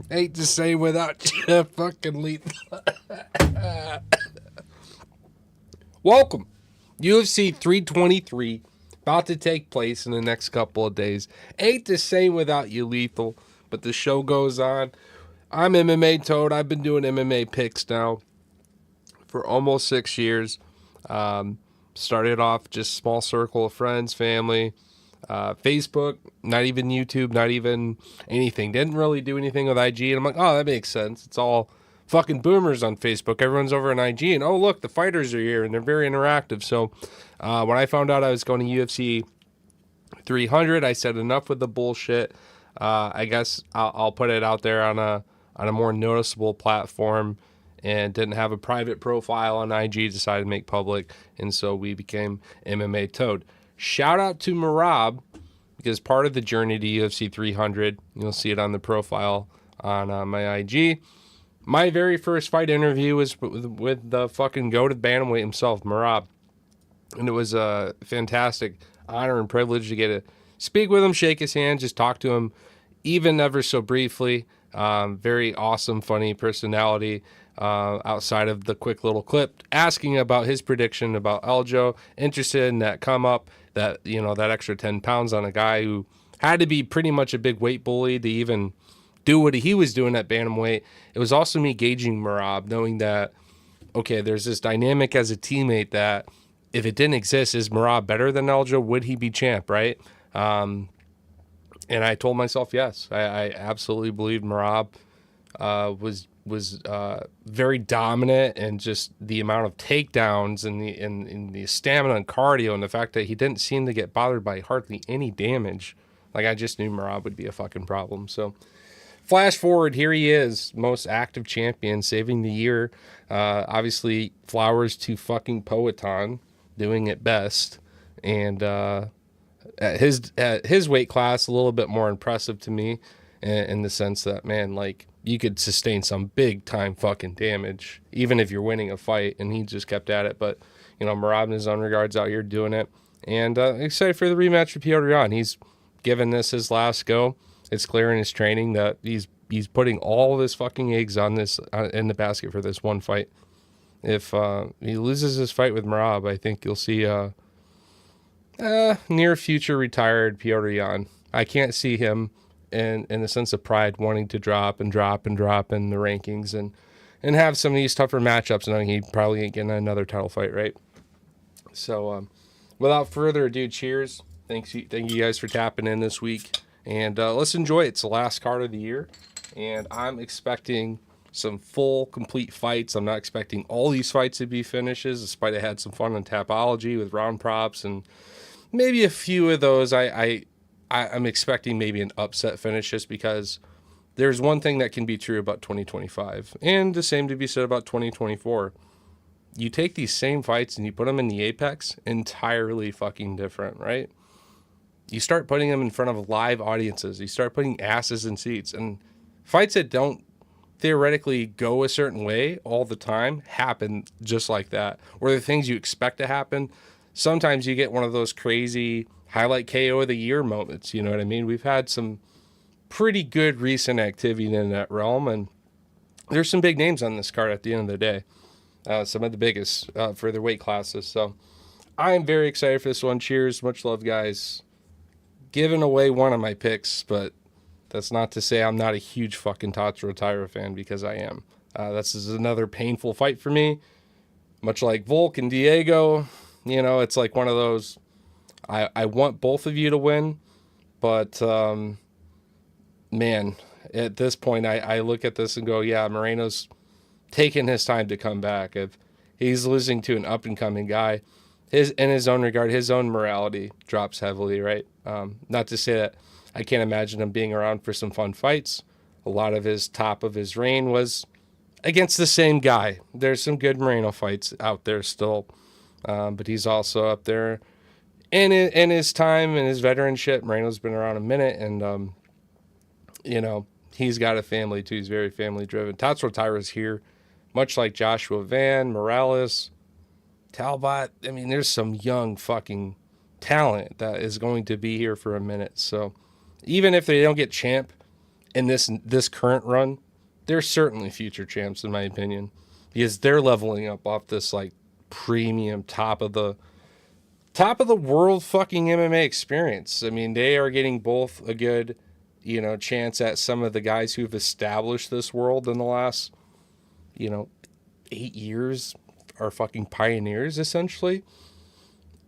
Hate to say without you, fucking lethal. Welcome. UFC 323 about to take place in the next couple of days. Ain't the same without you, lethal, but the show goes on. I'm MMA Toad. I've been doing MMA picks now for almost 6 years. Started off just small circle of friends, family, Facebook, not even YouTube, not even anything. Didn't really do anything with IG. And I'm like, oh, that makes sense. It's all fucking boomers on Facebook. Everyone's over on IG. And oh, look, the fighters are here and they're very interactive. So when I found out I was going to UFC 300, I said enough with the bullshit. I guess I'll put it out there on a more noticeable platform, and didn't have a private profile on IG, decided to make public, and so we became MMA Toad. Shout out to MERAB, because part of the journey to UFC 300, you'll see it on the profile on my IG. My very first fight interview was with the fucking goat of bantamweight himself, MERAB, and it was a fantastic honor and privilege to get to speak with him, shake his hand, just talk to him, even ever so briefly. Very awesome, funny personality. Outside of the quick little clip asking about his prediction about Aljo, interested in that come up, that, you know, that extra 10 pounds on a guy who had to be pretty much a big weight bully to even do what he was doing at bantamweight. It was also me gauging MERAB, knowing that, okay, there's this dynamic as a teammate that if it didn't exist, is MERAB better than Aljo? Would he be champ, right? And I told myself yes. I absolutely believed MERAB was very dominant, and just the amount of takedowns and the stamina and cardio, and the fact that he didn't seem to get bothered by hardly any damage. Like, I just knew MERAB would be a fucking problem. So flash forward, here he is, most active champion, saving the year. Obviously, flowers to fucking Poetan, doing it best. And at his weight class, a little bit more impressive to me, in the sense that, man, like, you could sustain some big time fucking damage, even if you're winning a fight, and he just kept at it. But, you know, MERAB in his own regards out here doing it. And excited for the rematch with Piotr Jan. He's given this his last go. It's clear in his training that he's putting all of his fucking eggs on this in the basket for this one fight. If he loses his fight with MERAB, I think you'll see near future retired Piotr Jan. I can't see him in the sense of pride wanting to drop in the rankings and have some of these tougher matchups, knowing he probably ain't getting another title fight, right? So without further ado, cheers. Thank you guys for tapping in this week, and let's enjoy it. It's the last card of the year, and I'm expecting some full, complete fights. I'm not expecting all these fights to be finishes, despite I had some fun on Tapology with round props, and maybe a few of those I'm expecting maybe an upset finish, just because there's one thing that can be true about 2025, and the same to be said about 2024. You take these same fights and you put them in the Apex, entirely fucking different, right? You start putting them in front of live audiences. You start putting asses in seats, and fights that don't theoretically go a certain way all the time happen just like that. Or the things you expect to happen, sometimes you get one of those crazy highlight KO of the year moments. You know what I mean? We've had some pretty good recent activity in that realm, and there's some big names on this card at the end of the day. Some of the biggest for their weight classes. So I'm very excited for this one. Cheers. Much love, guys. Giving away one of my picks, but that's not to say I'm not a huge fucking Tatsuro Taira fan, because I am. This is another painful fight for me. Much like Volk and Diego, you know, it's like one of those, I want both of you to win, but man, at this point, I look at this and go, yeah, Moreno's taking his time to come back. If he's losing to an up-and-coming guy, in his own regard, his own morality drops heavily, right? Not to say that I can't imagine him being around for some fun fights. A lot of his top of his reign was against the same guy. There's some good Moreno fights out there still, but he's also up there in his time and his veteranship. Moreno's been around a minute, and you know, he's got a family too. He's very family driven. Tatsuro Taira's here, much like Joshua Van, Morales, Talbot. I mean, there's some young fucking talent that is going to be here for a minute. So even if they don't get champ in this current run, they're certainly future champs in my opinion, because they're leveling up off this like premium top of the world fucking MMA experience. I mean, they are getting both a good, chance at some of the guys who've established this world in the last, 8 years, are fucking pioneers essentially.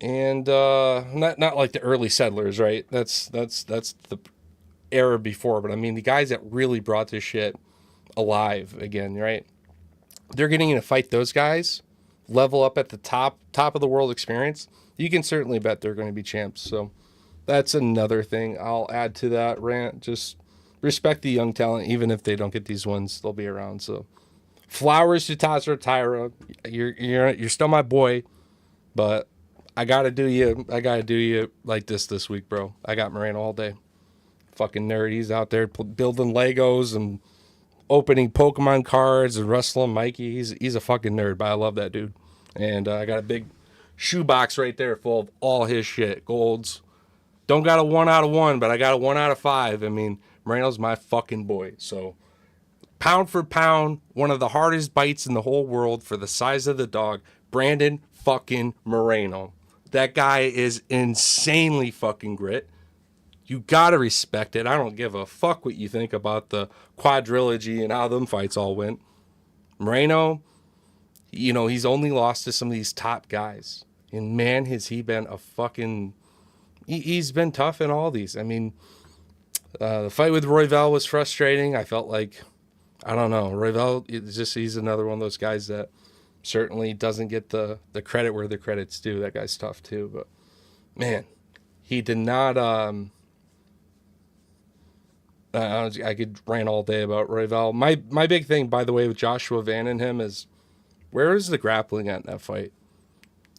And not like the early settlers, right? That's the era before, but I mean the guys that really brought this shit alive again, right? They're getting to fight those guys, level up at the top of the world experience. You can certainly bet they're going to be champs. So that's another thing I'll add to that rant. Just respect the young talent, even if they don't get these ones, they'll be around. So flowers to Tazra Tyra. You're still my boy, but I gotta do you like this week, bro. I got Moreno all day. Fucking nerd. He's out there building Legos and opening Pokemon cards and wrestling Mikey. He's a fucking nerd, but I love that dude. And I got a big shoebox right there full of all his shit. Golds. Don't got a 1 out of 1, but I got a 1 out of 5. I mean, Moreno's my fucking boy. So pound for pound, one of the hardest bites in the whole world for the size of the dog, Brandon fucking Moreno. That guy is insanely fucking grit. You gotta respect it. I don't give a fuck what you think about the quadrilogy and how them fights all went. Moreno, he's only lost to some of these top guys. And man, has he been a fucking... He's been tough in all these. I mean, the fight with Royval was frustrating. I felt like, I don't know, Royval, he's another one of those guys that certainly doesn't get the credit where the credit's due. That guy's tough too. But, man, he did not... I could rant all day about Royval. My big thing, by the way, with Joshua Van and him is, where is the grappling at in that fight?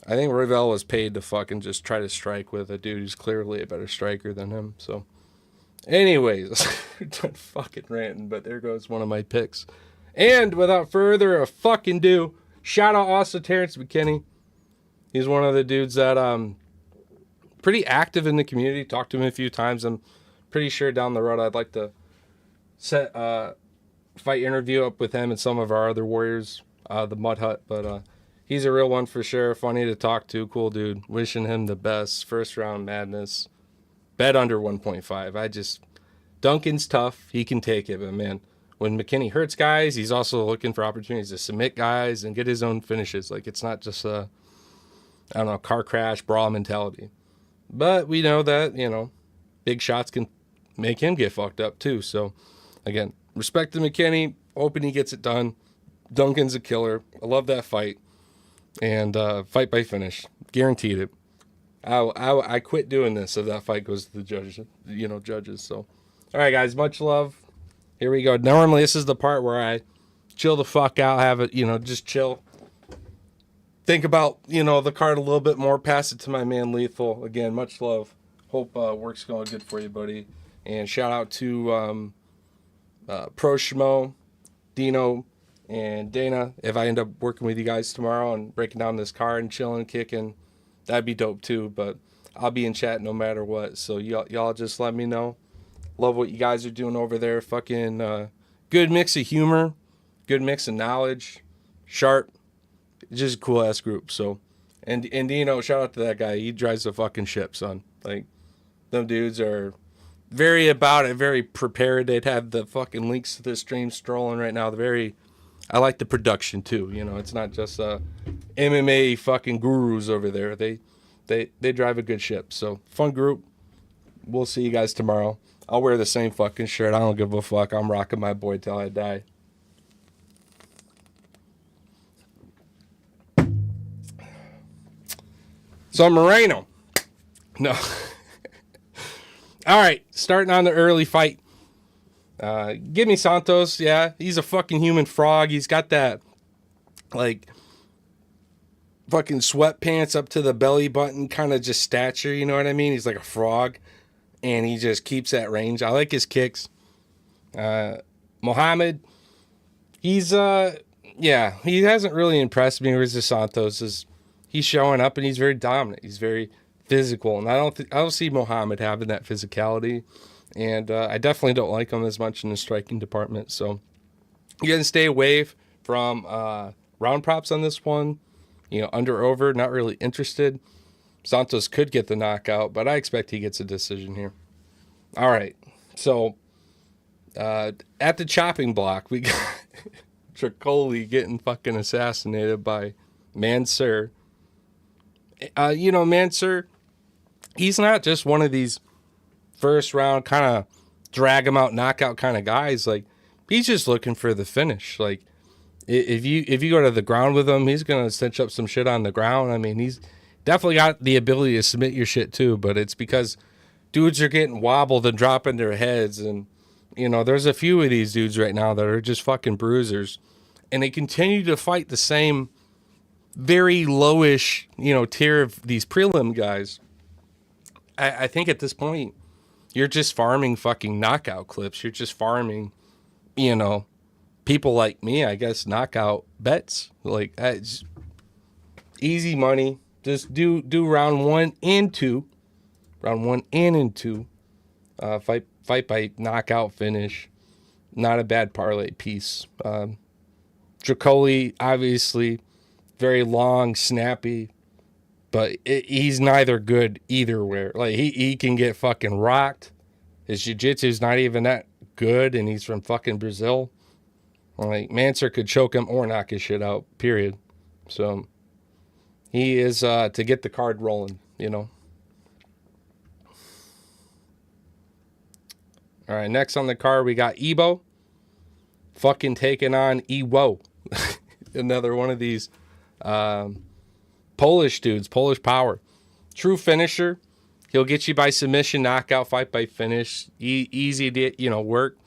I think Royval was paid to fucking just try to strike with a dude who's clearly a better striker than him. So, anyways, done fucking ranting, but there goes one of my picks. And without further fucking ado, shout out also Terrence McKinney. He's one of the dudes that pretty active in the community. Talked to him a few times. I'm pretty sure down the road I'd like to set a fight interview up with him and some of our other warriors, the Mud Hut. But he's a real one for sure. Funny to talk to. Cool dude. Wishing him the best. First round madness. Bet under 1.5. Duncan's tough. He can take it. But man, when McKinney hurts guys, he's also looking for opportunities to submit guys and get his own finishes. Like, it's not just a, car crash, brawl mentality. But we know that, big shots can make him get fucked up too. So, again, respect to McKinney. Hoping he gets it done. Duncan's a killer. I love that fight. And fight by finish. Guaranteed it. I quit doing this if that fight goes to the judges. So, all right, guys, much love. Here we go. Normally, this is the part where I chill the fuck out, have it, just chill. Think about, the card a little bit more. Pass it to my man Lethal. Again, much love. Hope work's going good for you, buddy. And shout out to Pro Schmo, Dino, and Dana. If I end up working with you guys tomorrow and breaking down this card and chilling, kicking, that'd be dope too. But I'll be in chat no matter what. So y'all just let me know. Love what you guys are doing over there. Fucking good mix of humor, good mix of knowledge, sharp, just a cool ass group. So, and shout out to that guy. He drives the fucking ship, son. Like, them dudes are very about it, very prepared. They'd have the fucking links to the stream strolling right now. I like the production too. It's not just MMA fucking gurus over there. They drive a good ship. So fun group. We'll see you guys tomorrow. I'll wear the same fucking shirt. I don't give a fuck. I'm rocking my boy till I die. So Moreno. No. All right. Starting on the early fight. Give me Santos. Yeah, he's a fucking human frog. He's got that, like, fucking sweatpants up to the belly button kind of just stature. You know what I mean? He's like a frog. And he just keeps that range. I like his kicks. Mohammed, he hasn't really impressed me. Whereas the Santos he's showing up and he's very dominant. He's very physical, and I don't see Muhammad having that physicality, and I definitely don't like him as much in the striking department. So you can stay away from round props on this one. Under over, not really interested. Santos could get the knockout, but I expect he gets a decision here. All right, so at the chopping block, we got Tricoli getting fucking assassinated by Mansur. Mansur, he's not just one of these first round kind of drag him out, knockout kind of guys. Like, he's just looking for the finish. Like, if you go to the ground with him, he's gonna cinch up some shit on the ground. I mean, he's definitely got the ability to submit your shit too, but it's because dudes are getting wobbled and dropping their heads, and there's a few of these dudes right now that are just fucking bruisers, and they continue to fight the same very lowish, tier of these prelim guys. I think at this point, you're just farming fucking knockout clips. You're just farming, people like me, I guess, knockout bets. Like, it's easy money. Just do round 1 and 2. Round 1 and 2. Fight by knockout finish. Not a bad parlay piece. Tricoli, obviously, very long, snappy, but he's neither good either way. Like, he can get fucking rocked. His jiu-jitsu's not even that good, and he's from fucking Brazil. Like, Mansur could choke him or knock his shit out, period. So he is to get the card rolling, All right, next on the card, we got Ebo fucking taking on Ewo. Another one of these Polish dudes, Polish power. True finisher. He'll get you by submission, knockout, fight by finish. Easy to, work.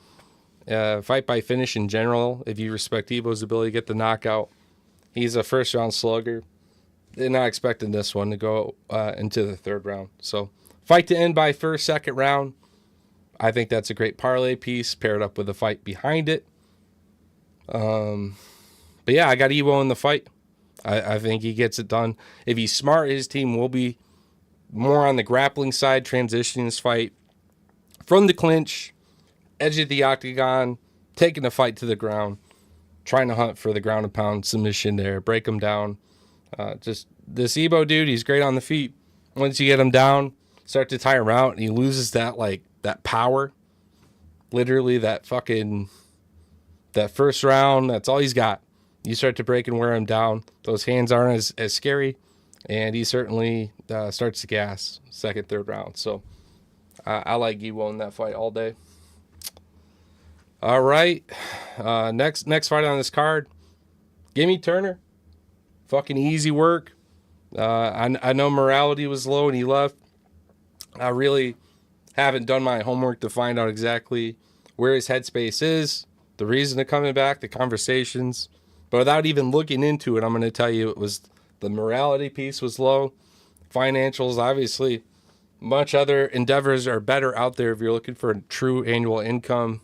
Fight by finish in general. If you respect Ebo's ability to get the knockout. He's a first round slugger. They're not expecting this one to go into the third round. So fight to end by first, second round. I think that's a great parlay piece paired up with a fight behind it. But yeah, I got Ewo in the fight. I think he gets it done. If he's smart, his team will be more on the grappling side, transitioning this fight from the clinch, edge of the octagon, taking the fight to the ground, trying to hunt for the ground and pound submission there, break him down. Just this Ebo dude, he's great on the feet. Once you get him down, start to tire him out, and he loses that power. Literally that first round, that's all he's got. You start to break and wear him down. Those hands aren't as scary, and he certainly starts to gas second, third round. So I like Ewo in that fight all day. All right, next fight on this card, Gimme Turner. Fucking easy work. I know morality was low and he left. I really haven't done my homework to find out exactly where his headspace is, the reason of coming back, the conversations. But without even looking into it, I'm going to tell you it was the morality piece was low. Financials, obviously, much other endeavors are better out there if you're looking for a true annual income.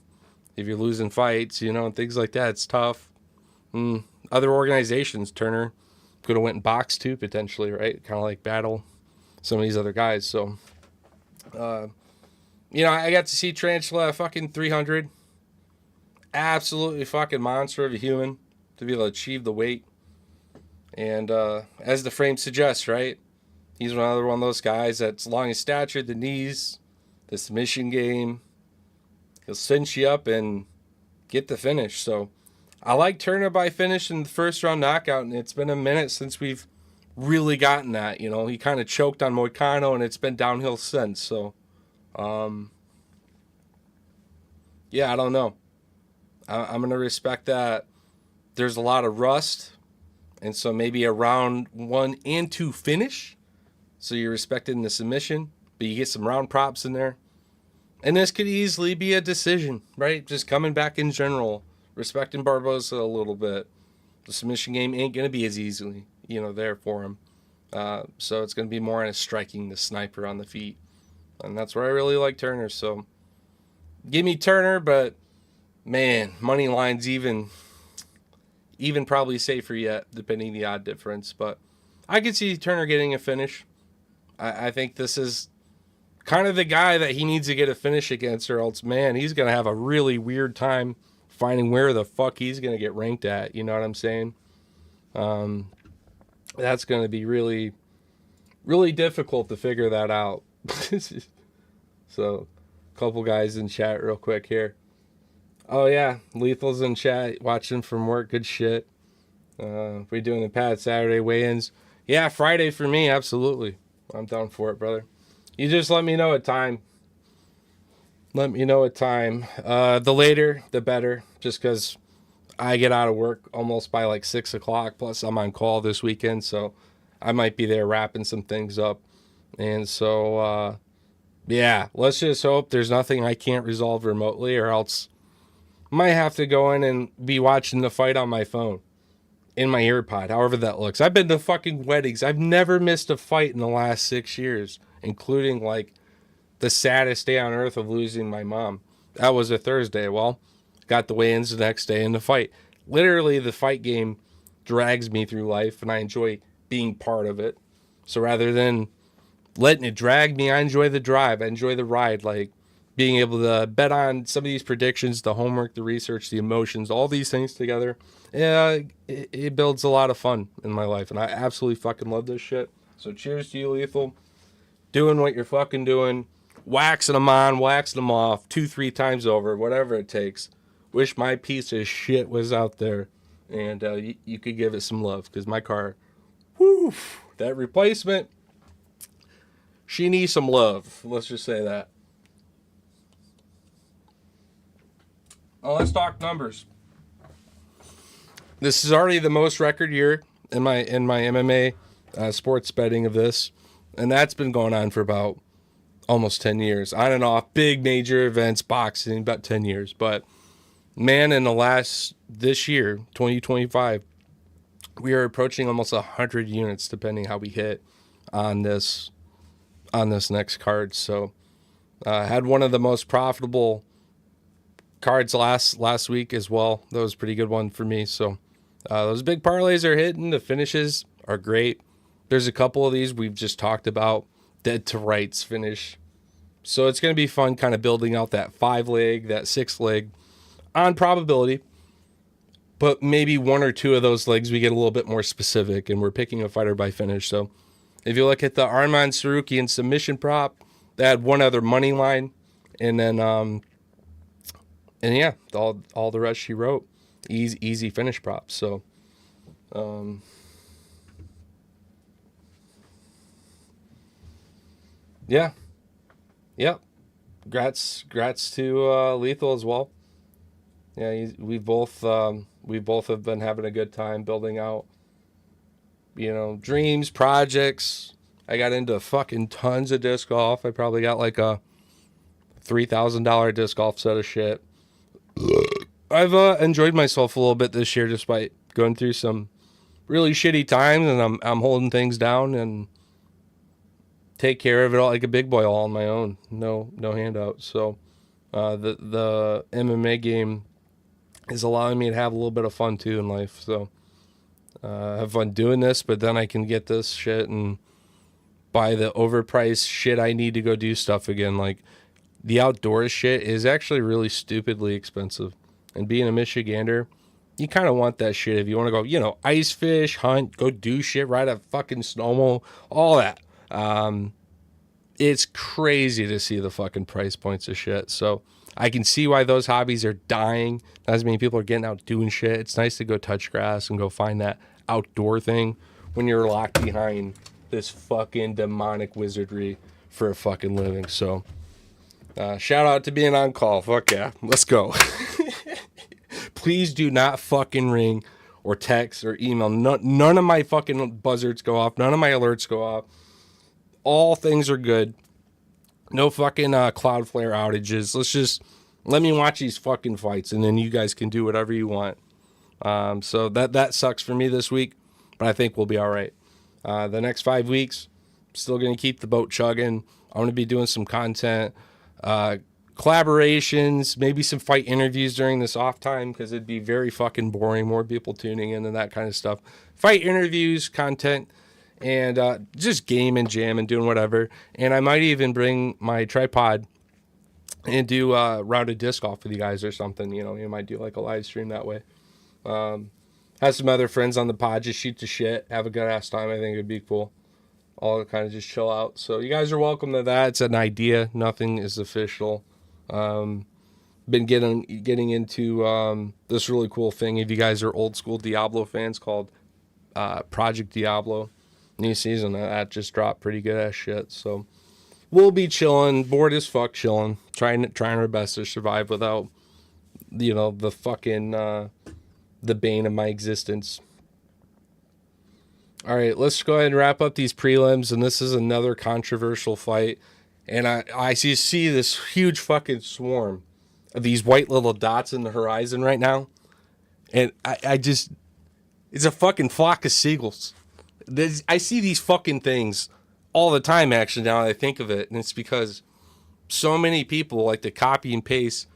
If you're losing fights, and things like that, it's tough. Other organizations, Turner could have went and boxed too, potentially, right? Kind of like battle some of these other guys. So, I got to see Tarantula fucking 300. Absolutely fucking monster of a human to be able to achieve the weight. And as the frame suggests, right? He's another one of those guys that's long in stature, the knees, the submission game. He'll cinch you up and get the finish. So I like Turner by finish in the first round knockout, and it's been a minute since we've really gotten that. He kind of choked on Moicano, and it's been downhill since. So, yeah, I don't know. I'm going to respect that there's a lot of rust, and so maybe a round 1 and 2 finish. So you're respecting the submission, but you get some round props in there. And this could easily be a decision, right? Just coming back in general, respecting Barboza a little bit. The submission game ain't going to be as easily, there for him. So it's going to be more on a striking the sniper on the feet. And that's where I really like Turner. So give me Turner, but man, money line's even probably safer yet, depending the odd difference. But I could see Turner getting a finish. I think this is kind of the guy that he needs to get a finish against, or else, man, he's going to have a really weird time finding where the fuck he's going to get ranked at. You know what I'm saying? That's going to be really, really difficult to figure that out. So, a couple guys in chat real quick here. Oh, yeah, Lethal's in chat watching from work. Good shit. We doing the Pat Saturday weigh-ins? Yeah, Friday for me, absolutely. I'm down for it, brother. You just let me know a time. Let me know a time. The later, the better, just because I get out of work almost by like 6 o'clock. Plus, I'm on call this weekend, so I might be there wrapping some things up. And so, yeah, let's just hope there's nothing I can't resolve remotely, or else I might have to go in and be watching the fight on my phone, in my earpod, however that looks. I've been to fucking weddings. I've never missed a fight in the last 6 years, including like the saddest day on earth of losing my mom. That was a Thursday. Well, got the weigh-ins the next day in the fight. Literally, the fight game drags me through life, and I enjoy being part of it. So rather than letting it drag me, I enjoy the drive. I enjoy the ride, like being able to bet on some of these predictions, the homework, the research, the emotions, all these things together. Yeah, it builds a lot of fun in my life, and I absolutely fucking love this shit. So cheers to you, Lethal. Doing what you're fucking doing. Waxing them on, waxing them off, 2-3 times over, whatever it takes. Wish my piece of shit was out there, and you could give it some love, because my car, whew, that replacement, she needs some love. Let's just say that. Oh, let's talk numbers. This is already the most record year in my MMA sports betting of this, and that's been going on for about almost 10 years. On and off, big major events, boxing, about 10 years. But man, in this year, 2025, we are approaching almost 100 units, depending how we hit on this next card. So had one of the most profitable cards last week as well. That was a pretty good one for me. So those big parlays are hitting. The finishes are great. There's a couple of these we've just talked about. Dead to rights finish. So it's going to be fun kind of building out that 5 leg, that 6 leg on probability. But maybe 1 or 2 of those legs we get a little bit more specific, and we're picking a fighter by finish. So if you look at the Arman Sarukian submission prop, they had one other money line, and then yeah, all the rest she wrote, easy finish props. So yeah. Yep. Grats to Lethal as well. Yeah, we both have been having a good time building out, dreams, projects. I got into fucking tons of disc golf. I probably got like a $3,000 disc golf set of shit. I've enjoyed myself a little bit this year, despite going through some really shitty times, and I'm holding things down and take care of it all like a big boy, all on my own. No handouts. So the MMA game is allowing me to have a little bit of fun too in life. So have fun doing this, but then I can get this shit and buy the overpriced shit I need to go do stuff again. Like the outdoors shit is actually really stupidly expensive. And being a Michigander, you kind of want that shit if you want to go, ice fish, hunt, go do shit, ride a fucking snowmobile, all that. It's crazy to see the fucking price points of shit. So I can see why those hobbies are dying. Not as many people are getting out doing shit. It's nice to go touch grass and go find that outdoor thing when you're locked behind this fucking demonic wizardry for a fucking living. So shout out to being on call. Fuck yeah. Let's go. Please do not fucking ring or text or email. None of my fucking buzzards go off. None of my alerts go off. All things are good. No fucking Cloudflare outages. Let me watch these fucking fights, and then you guys can do whatever you want. So that sucks for me this week, but I think we'll be all right. The next 5 weeks, still going to keep the boat chugging. I'm going to be doing some content, collaborations, maybe some fight interviews during this off time, because it'd be very fucking boring. More people tuning in and that kind of stuff. Fight interviews, content, and just gaming, jamming, doing whatever. And I might even bring my tripod and do a round of disc golf with you guys or something. You know, you might do like a live stream that way. Have some other friends on the pod, just shoot the shit, have a good ass time. I think it'd be cool. All kind of just chill out. So you guys are welcome to that. It's an idea. Nothing is official. Been getting into this really cool thing. If you guys are old school Diablo fans, called Project Diablo. New season that just dropped, pretty good ass shit. So we'll be chilling, bored as fuck, chilling, trying our best to survive without, you know, the fucking the bane of my existence. All right, let's go ahead and wrap up these prelims, and this is another controversial fight. And I see this huge fucking swarm of these white little dots in the horizon right now, and I just, it's a fucking flock of seagulls. I see these fucking things all the time, actually, now that I think of it. And it's because so many people like to copy and paste,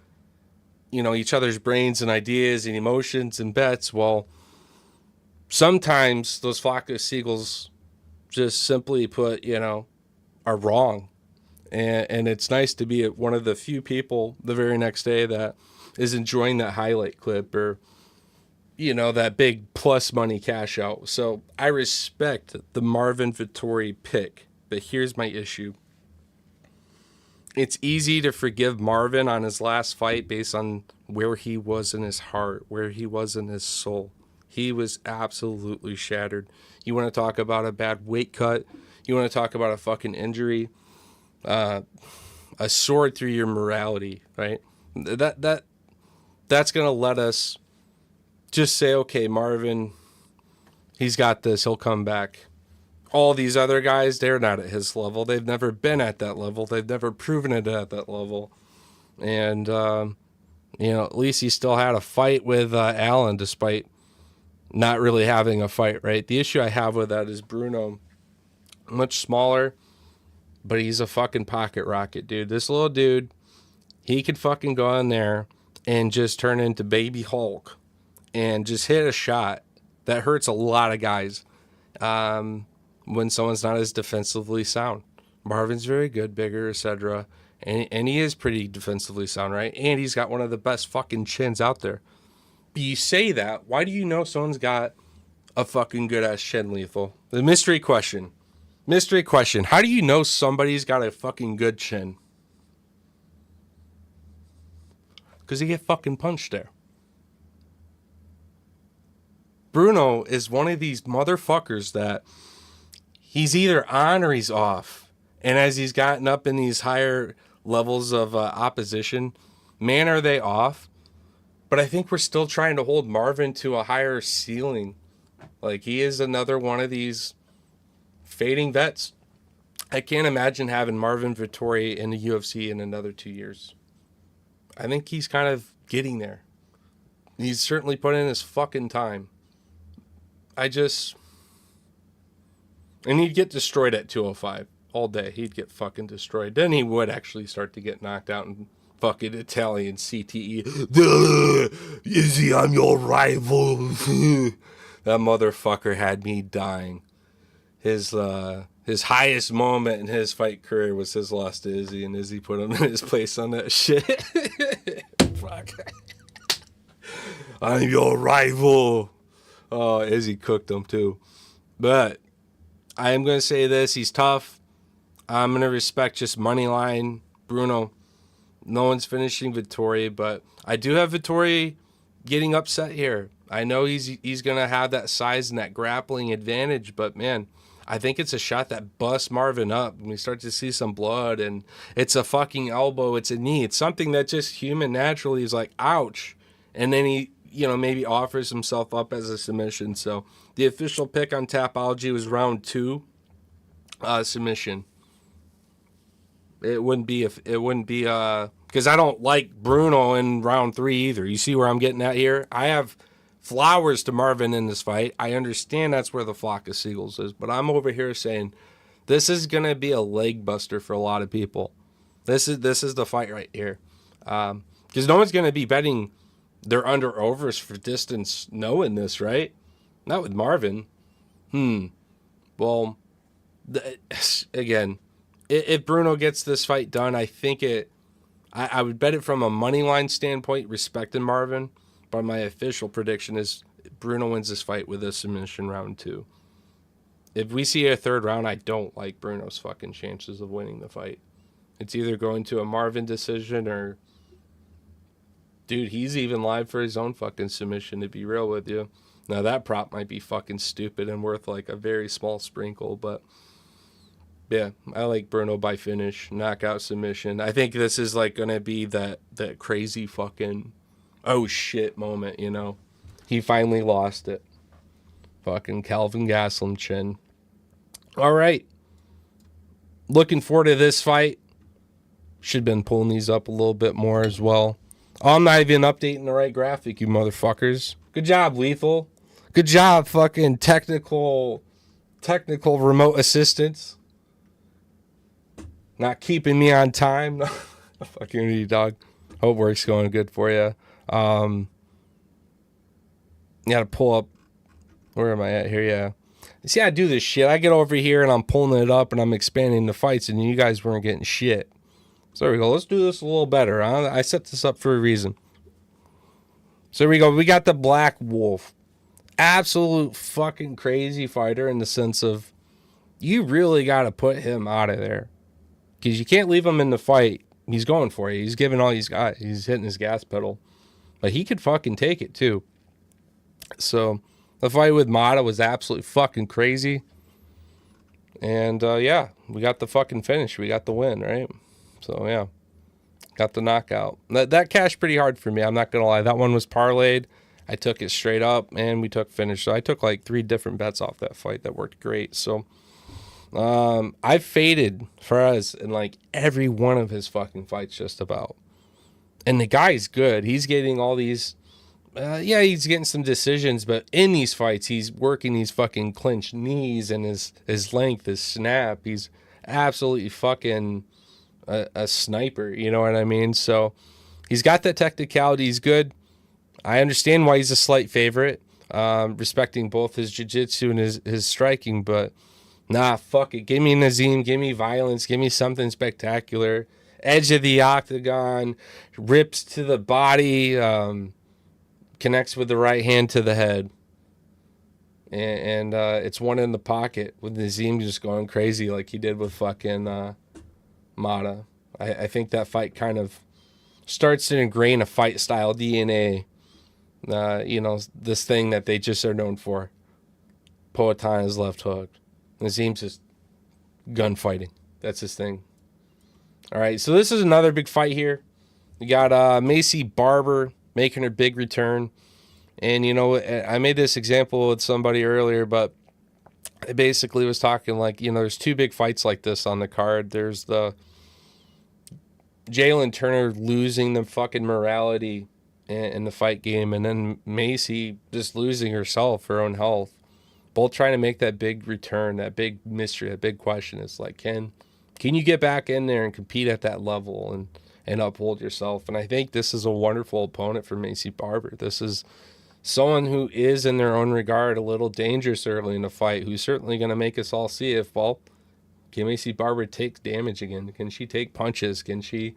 you know, each other's brains and ideas and emotions and bets. Well, sometimes those flock of seagulls, just simply put, you know, are wrong. And it's nice to be one of the few people the very next day that is enjoying that highlight clip, or, you know, that big plus money cash out. So I respect the Marvin Vettori pick, but here's my issue. It's easy to forgive Marvin on his last fight based on where he was in his heart, where he was in his soul. He was absolutely shattered. You want to talk about a bad weight cut? You want to talk about a fucking injury? A sword through your morality, right? That's gonna let us just say, okay, Marvin, he's got this, he'll come back. All these other guys, they're not at his level. They've never been at that level. They've never proven it at that level. And, you know, at least he still had a fight with Allen, despite not really having a fight, right? The issue I have with that is Bruno, much smaller, but he's a fucking pocket rocket, dude. This little dude, he could fucking go in there and just turn into Baby Hulk and just hit a shot that hurts a lot of guys when someone's not as defensively sound. Marvin's very good, bigger, etc. And he is pretty defensively sound, right? And he's got one of the best fucking chins out there. But you say that, why do you know someone's got a fucking good-ass chin, Lethal? The mystery question. Mystery question. How do you know somebody's got a fucking good chin? Because they get fucking punched there. Bruno is one of these motherfuckers that he's either on or he's off. And as he's gotten up in these higher levels of opposition, man, are they off. But I think we're still trying to hold Marvin to a higher ceiling. Like, he is another one of these fading vets. I can't imagine having Marvin Vettori in the UFC in another 2 years. I think he's kind of getting there. He's certainly put in his fucking time. And he'd get destroyed at 205 all day. He'd get fucking destroyed. Then he would actually start to get knocked out in fucking Italian CTE. Izzy, I'm your rival. That motherfucker had me dying. His highest moment in his fight career was his loss to Izzy, and Izzy put him in his place on that shit. Fuck. I'm your rival. Oh, Izzy cooked him too. But I am going to say this. He's tough. I'm going to respect just money line Bruno. No one's finishing Vettori, but I do have Vettori getting upset here. I know he's going to have that size and that grappling advantage, but man, I think it's a shot that busts Marvin up. And we start to see some blood, and it's a fucking elbow, it's a knee. It's something that just human naturally is like, ouch. And then he, you know, maybe offers himself up as a submission. So the official pick on Tapology was round 2 submission. It wouldn't be because I don't like Bruno in round 3 either. You see where I'm getting at here? I have flowers to Marvin in this fight. I understand that's where the flock of seagulls is, but I'm over here saying this is going to be a leg buster for a lot of people. This is the fight right here. Because no one's going to be betting their under-overs for distance knowing this, right? Not with Marvin. Well, Well, again, if Bruno gets this fight done, I think I would bet it from a money line standpoint, respecting Marvin. But my official prediction is Bruno wins this fight with a submission round 2. If we see a third round, I don't like Bruno's fucking chances of winning the fight. It's either going to a Marvin decision or, dude, he's even live for his own fucking submission, to be real with you. Now, that prop might be fucking stupid and worth like a very small sprinkle, but yeah, I like Bruno by finish, knockout submission. I think this is like going to be that crazy fucking, oh shit moment, you know? He finally lost it. Fucking Calvin Gastelum chin. All right. Looking forward to this fight. Should have been pulling these up a little bit more as well. Oh, I'm not even updating the right graphic, you motherfuckers. Good job, Lethal. Good job, fucking technical remote assistance. Not keeping me on time. Fucking you, dog. Hope work's going good for you. You gotta pull up. Where am I at here? Yeah. See, I do this shit. I get over here and I'm pulling it up and I'm expanding the fights, and you guys weren't getting shit. So there we go. Let's do this a little better. Huh? I set this up for a reason. So there we go. We got the Black Wolf. Absolute fucking crazy fighter in the sense of you really got to put him out of there. Because you can't leave him in the fight. He's going for you. He's giving all these guys. He's hitting his gas pedal. But he could fucking take it too. So the fight with Mata was absolutely fucking crazy. And yeah, we got the fucking finish. We got the win, right? So yeah, got the knockout. That cashed pretty hard for me. I'm not going to lie. That one was parlayed. I took it straight up and we took finish. So I took like 3 different bets off that fight. That worked great. So I've faded Ferez in like every one of his fucking fights just about. And the guy's good. He's getting all these, he's getting some decisions, but in these fights, he's working these fucking clinch knees and his length, his snap. He's absolutely fucking a sniper, you know what I mean? So he's got that technicality. He's good. I understand why he's a slight favorite, respecting both his jiu-jitsu and his striking, but nah, fuck it. Give me Nazim, give me violence, give me something spectacular. Edge of the octagon, rips to the body, connects with the right hand to the head. And it's one in the pocket with Nazim just going crazy like he did with fucking Mata. I think that fight kind of starts to ingrain a fight style DNA. This thing that they just are known for. Poatana's left hook. Nazim's just gunfighting. That's his thing. All right, so this is another big fight here. We got Macy Barber making her big return. And, I made this example with somebody earlier, but I basically was talking like, there's 2 big fights like this on the card. There's the Jalen Turner losing the fucking morality in the fight game, and then Macy just losing herself, her own health. Both trying to make that big return, that big mystery, that big question. It's like, can you get back in there and compete at that level and uphold yourself? And I think this is a wonderful opponent for Macy Barber. This is someone who is, in their own regard, a little dangerous early in the fight, who's certainly going to make us all see if, can Macy Barber take damage again? Can she take punches? Can she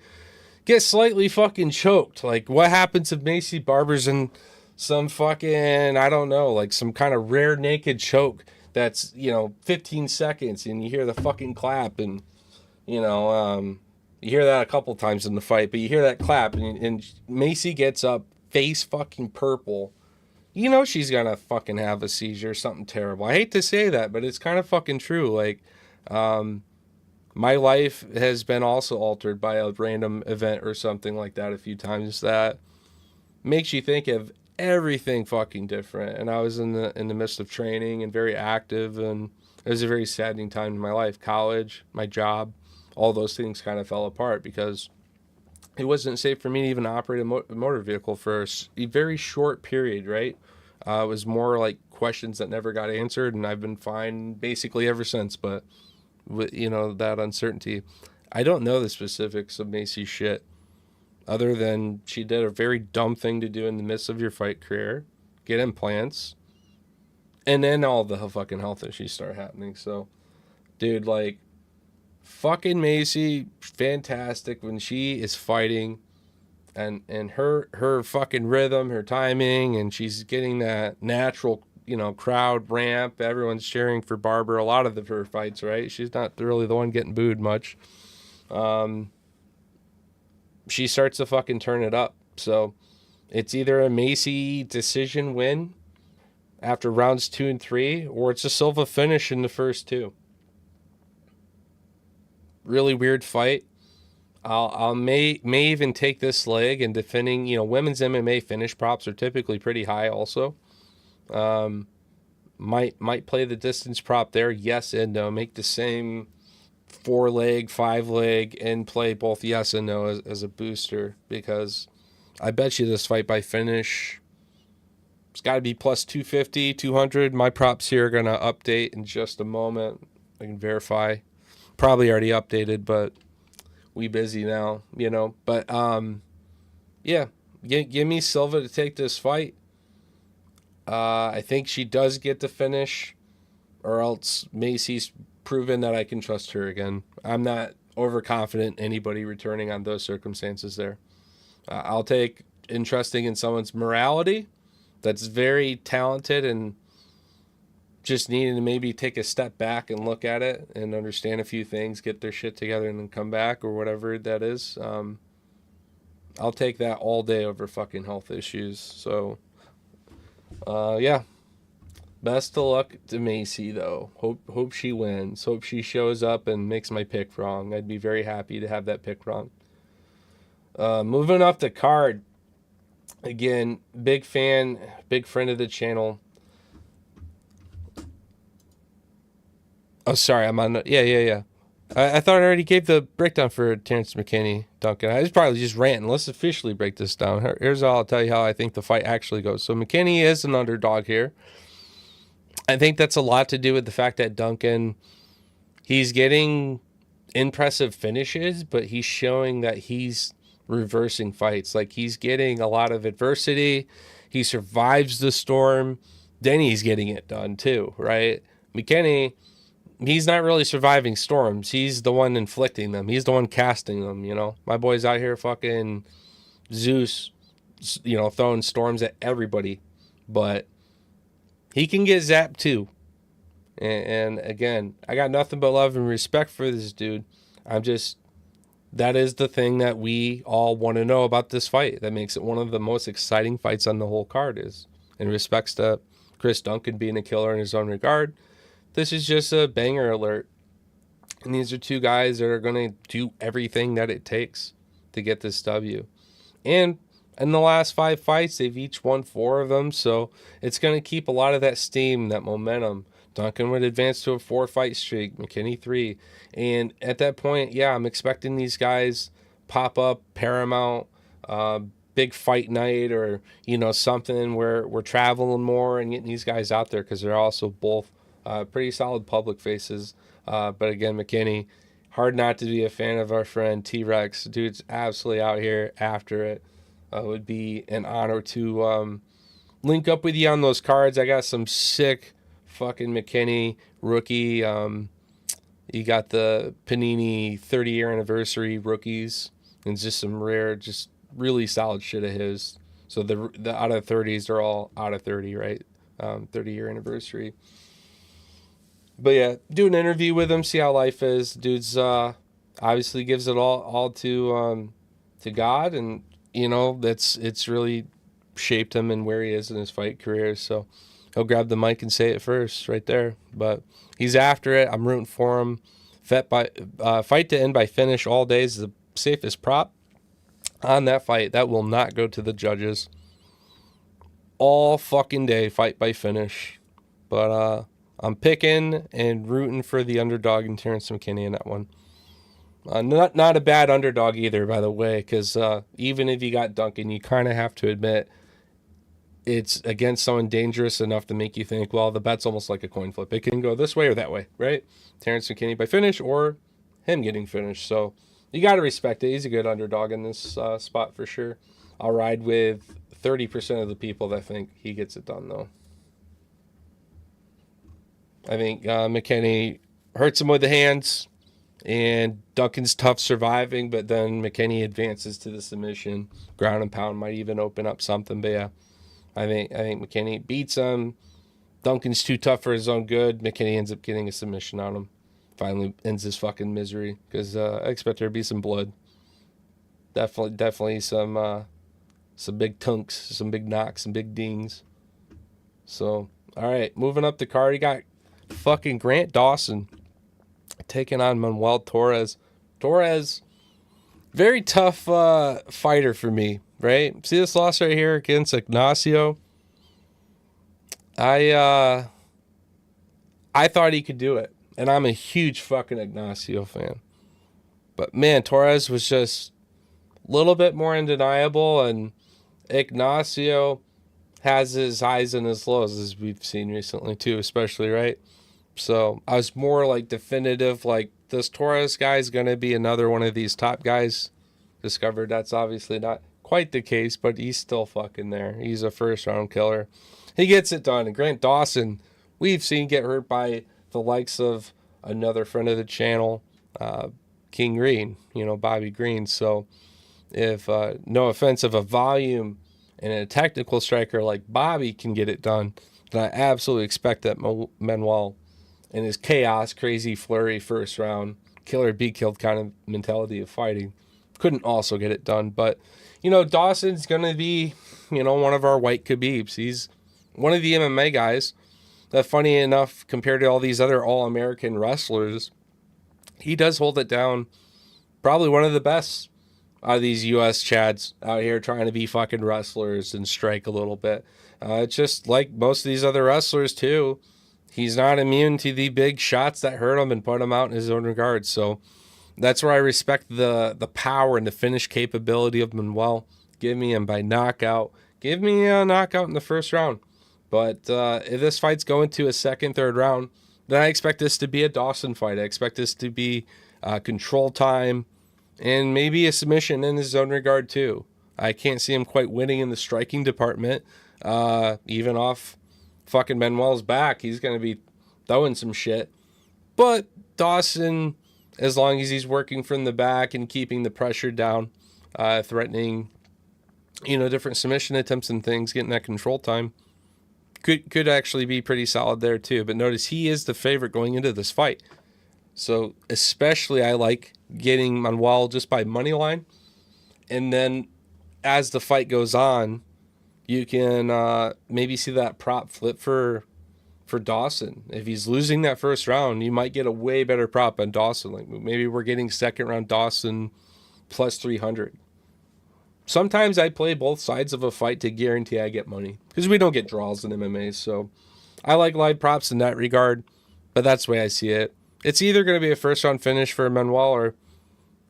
get slightly fucking choked? Like, what happens if Macy Barber's in some fucking, I don't know, like some kind of rare naked choke that's, 15 seconds and you hear the fucking clap and, you hear that a couple times in the fight, but you hear that clap and Macy gets up, face fucking purple. She's gonna fucking have a seizure or something terrible. I hate to say that, but it's kind of fucking true. Like, my life has been also altered by a random event or something like that a few times that makes you think of everything fucking different. And I was in the midst of training and very active, and it was a very saddening time in my life. College, my job, all those things kind of fell apart because it wasn't safe for me to even operate a motor vehicle for a very short period, right? It was more like questions that never got answered, and I've been fine basically ever since. But with, that uncertainty, I don't know the specifics of Macy's shit, other than she did a very dumb thing to do in the midst of your fight career, get implants, And then all the fucking health issues start happening. So, dude, like, fucking Macy, fantastic when she is fighting, and her fucking rhythm, her timing, and she's getting that natural, crowd ramp. Everyone's cheering for Barber. A lot of her fights, right? She's not really the one getting booed much. She starts to fucking turn it up. So it's either a Macy decision win after rounds 2 and 3, or it's a Silva finish in the first 2. Really weird fight. I'll may even take this leg, and defending, women's MMA finish props are typically pretty high also. Might play the distance prop there, yes and no. Make the same 4-leg, 5-leg, and play both yes and no as a booster, because I bet you this fight by finish, it's got to be plus 250, 200. My props here are going to update in just a moment. I can verify. Probably already updated, but we busy now, But, yeah, give me Silva to take this fight. I think she does get the finish, or else Macy's proven that I can trust her again. I'm not overconfident anybody returning on those circumstances there. I'll take interesting in someone's morality that's very talented and just needing to maybe take a step back and look at it and understand a few things, get their shit together, and then come back, or whatever that is. I'll take that all day over fucking health issues. So, yeah. Best of luck to Macy, though. Hope she wins. Hope she shows up and makes my pick wrong. I'd be very happy to have that pick wrong. Moving up the card. Again, big fan, big friend of the channel. Oh, sorry, I'm on. Yeah. I thought I already gave the breakdown for Terrence McKinney, Duncan. I was probably just ranting. Let's officially break this down. Here's how I'll tell you how I think the fight actually goes. So McKinney is an underdog here. I think that's a lot to do with the fact that Duncan, he's getting impressive finishes, but he's showing that he's reversing fights. Like, he's getting a lot of adversity. He survives the storm. Then he's getting it done too, right? McKinney, he's not really surviving storms. He's the one inflicting them. He's the one casting them, My boy's out here fucking Zeus, throwing storms at everybody. But he can get zapped too. And again, I got nothing but love and respect for this dude. That is the thing that we all want to know about this fight. That makes it one of the most exciting fights on the whole card, is in respects to Chris Duncan being a killer in his own regard. This is just a banger alert. And these are two guys that are going to do everything that it takes to get this W. And in the last 5 fights, they've each won 4 of them. So it's going to keep a lot of that steam, that momentum. Duncan would advance to a 4-fight streak, McKinney 3. And at that point, yeah, I'm expecting these guys pop up, Paramount, big fight night, or, something where we're traveling more and getting these guys out there, because they're also both pretty solid public faces. But again, McKinney, hard not to be a fan of our friend T-Rex. Dude's absolutely out here after it. It would be an honor to link up with you on those cards. I got some sick fucking McKinney rookie. You got the Panini 30-year anniversary rookies, and just some rare, just really solid shit of his. So the out of 30s, they're all out of 30, right? 30-year anniversary. But yeah, do an interview with him, see how life is. Dude's obviously gives it all to God, and it's really shaped him and where he is in his fight career. So he'll grab the mic and say it first right there. But he's after it. I'm rooting for him. Fight to end by finish all day is the safest prop on that fight. That will not go to the judges. All fucking day, fight by finish. But I'm picking and rooting for the underdog in Terrence McKinney in that one. Not a bad underdog either, by the way, because even if you got Duncan, you kind of have to admit it's against someone dangerous enough to make you think, well, the bet's almost like a coin flip. It can go this way or that way, right? Terrence McKinney by finish, or him getting finished. So you got to respect it. He's a good underdog in this spot for sure. I'll ride with 30% of the people that think he gets it done, though. I think McKinney hurts him with the hands, and Duncan's tough surviving, but then McKinney advances to the submission. Ground and pound might even open up something, but yeah, I think McKinney beats him. Duncan's too tough for his own good. McKinney ends up getting a submission on him. Finally ends his fucking misery because I expect there to be some blood. Definitely some big tunks, some big knocks, some big dings. So, all right, moving up the card, you got fucking Grant Dawson taking on Manuel Torres. Torres, very tough fighter for me, right? See this loss right here against Ignacio? I thought he could do it, and I'm a huge fucking Ignacio fan. But man, Torres was just a little bit more undeniable, and Ignacio has his highs and his lows, as we've seen recently too, especially, right? So I was more like definitive, like this Torres guy is going to be another one of these top guys. Discovered that's obviously not quite the case, but he's still fucking there. He's a first round killer. He gets it done. And Grant Dawson, we've seen get hurt by the likes of another friend of the channel, King Green, Bobby Green. So if, no offense, if a volume and a technical striker like Bobby can get it done, then I absolutely expect that Manuel and his chaos, crazy flurry, first round, killer be killed kind of mentality of fighting couldn't also get it done. But, Dawson's going to be, one of our white Khabibs. He's one of the MMA guys that, funny enough, compared to all these other all-American wrestlers, he does hold it down. Probably one of the best out of these U.S. chads out here trying to be fucking wrestlers and strike a little bit. It's just like most of these other wrestlers, too. He's not immune to the big shots that hurt him and put him out in his own regard. So that's where I respect the power and the finish capability of Manuel. Give me him by knockout. Give me a knockout in the first round. But if this fight's going to a second, third round, then I expect this to be a Dawson fight. I expect this to be control time and maybe a submission in his own regard too. I can't see him quite winning in the striking department, even off fucking Manuel's back. He's going to be throwing some shit. But Dawson, as long as he's working from the back and keeping the pressure down, threatening, different submission attempts and things, getting that control time, could actually be pretty solid there too. But notice he is the favorite going into this fight. So especially I like getting Manuel just by money line. And then as the fight goes on, you can maybe see that prop flip for Dawson. If he's losing that first round, you might get a way better prop on Dawson. Like maybe we're getting second round Dawson plus 300. Sometimes I play both sides of a fight to guarantee I get money because we don't get draws in MMA. So I like live props in that regard, but that's the way I see it. It's either going to be a first round finish for Manuel or,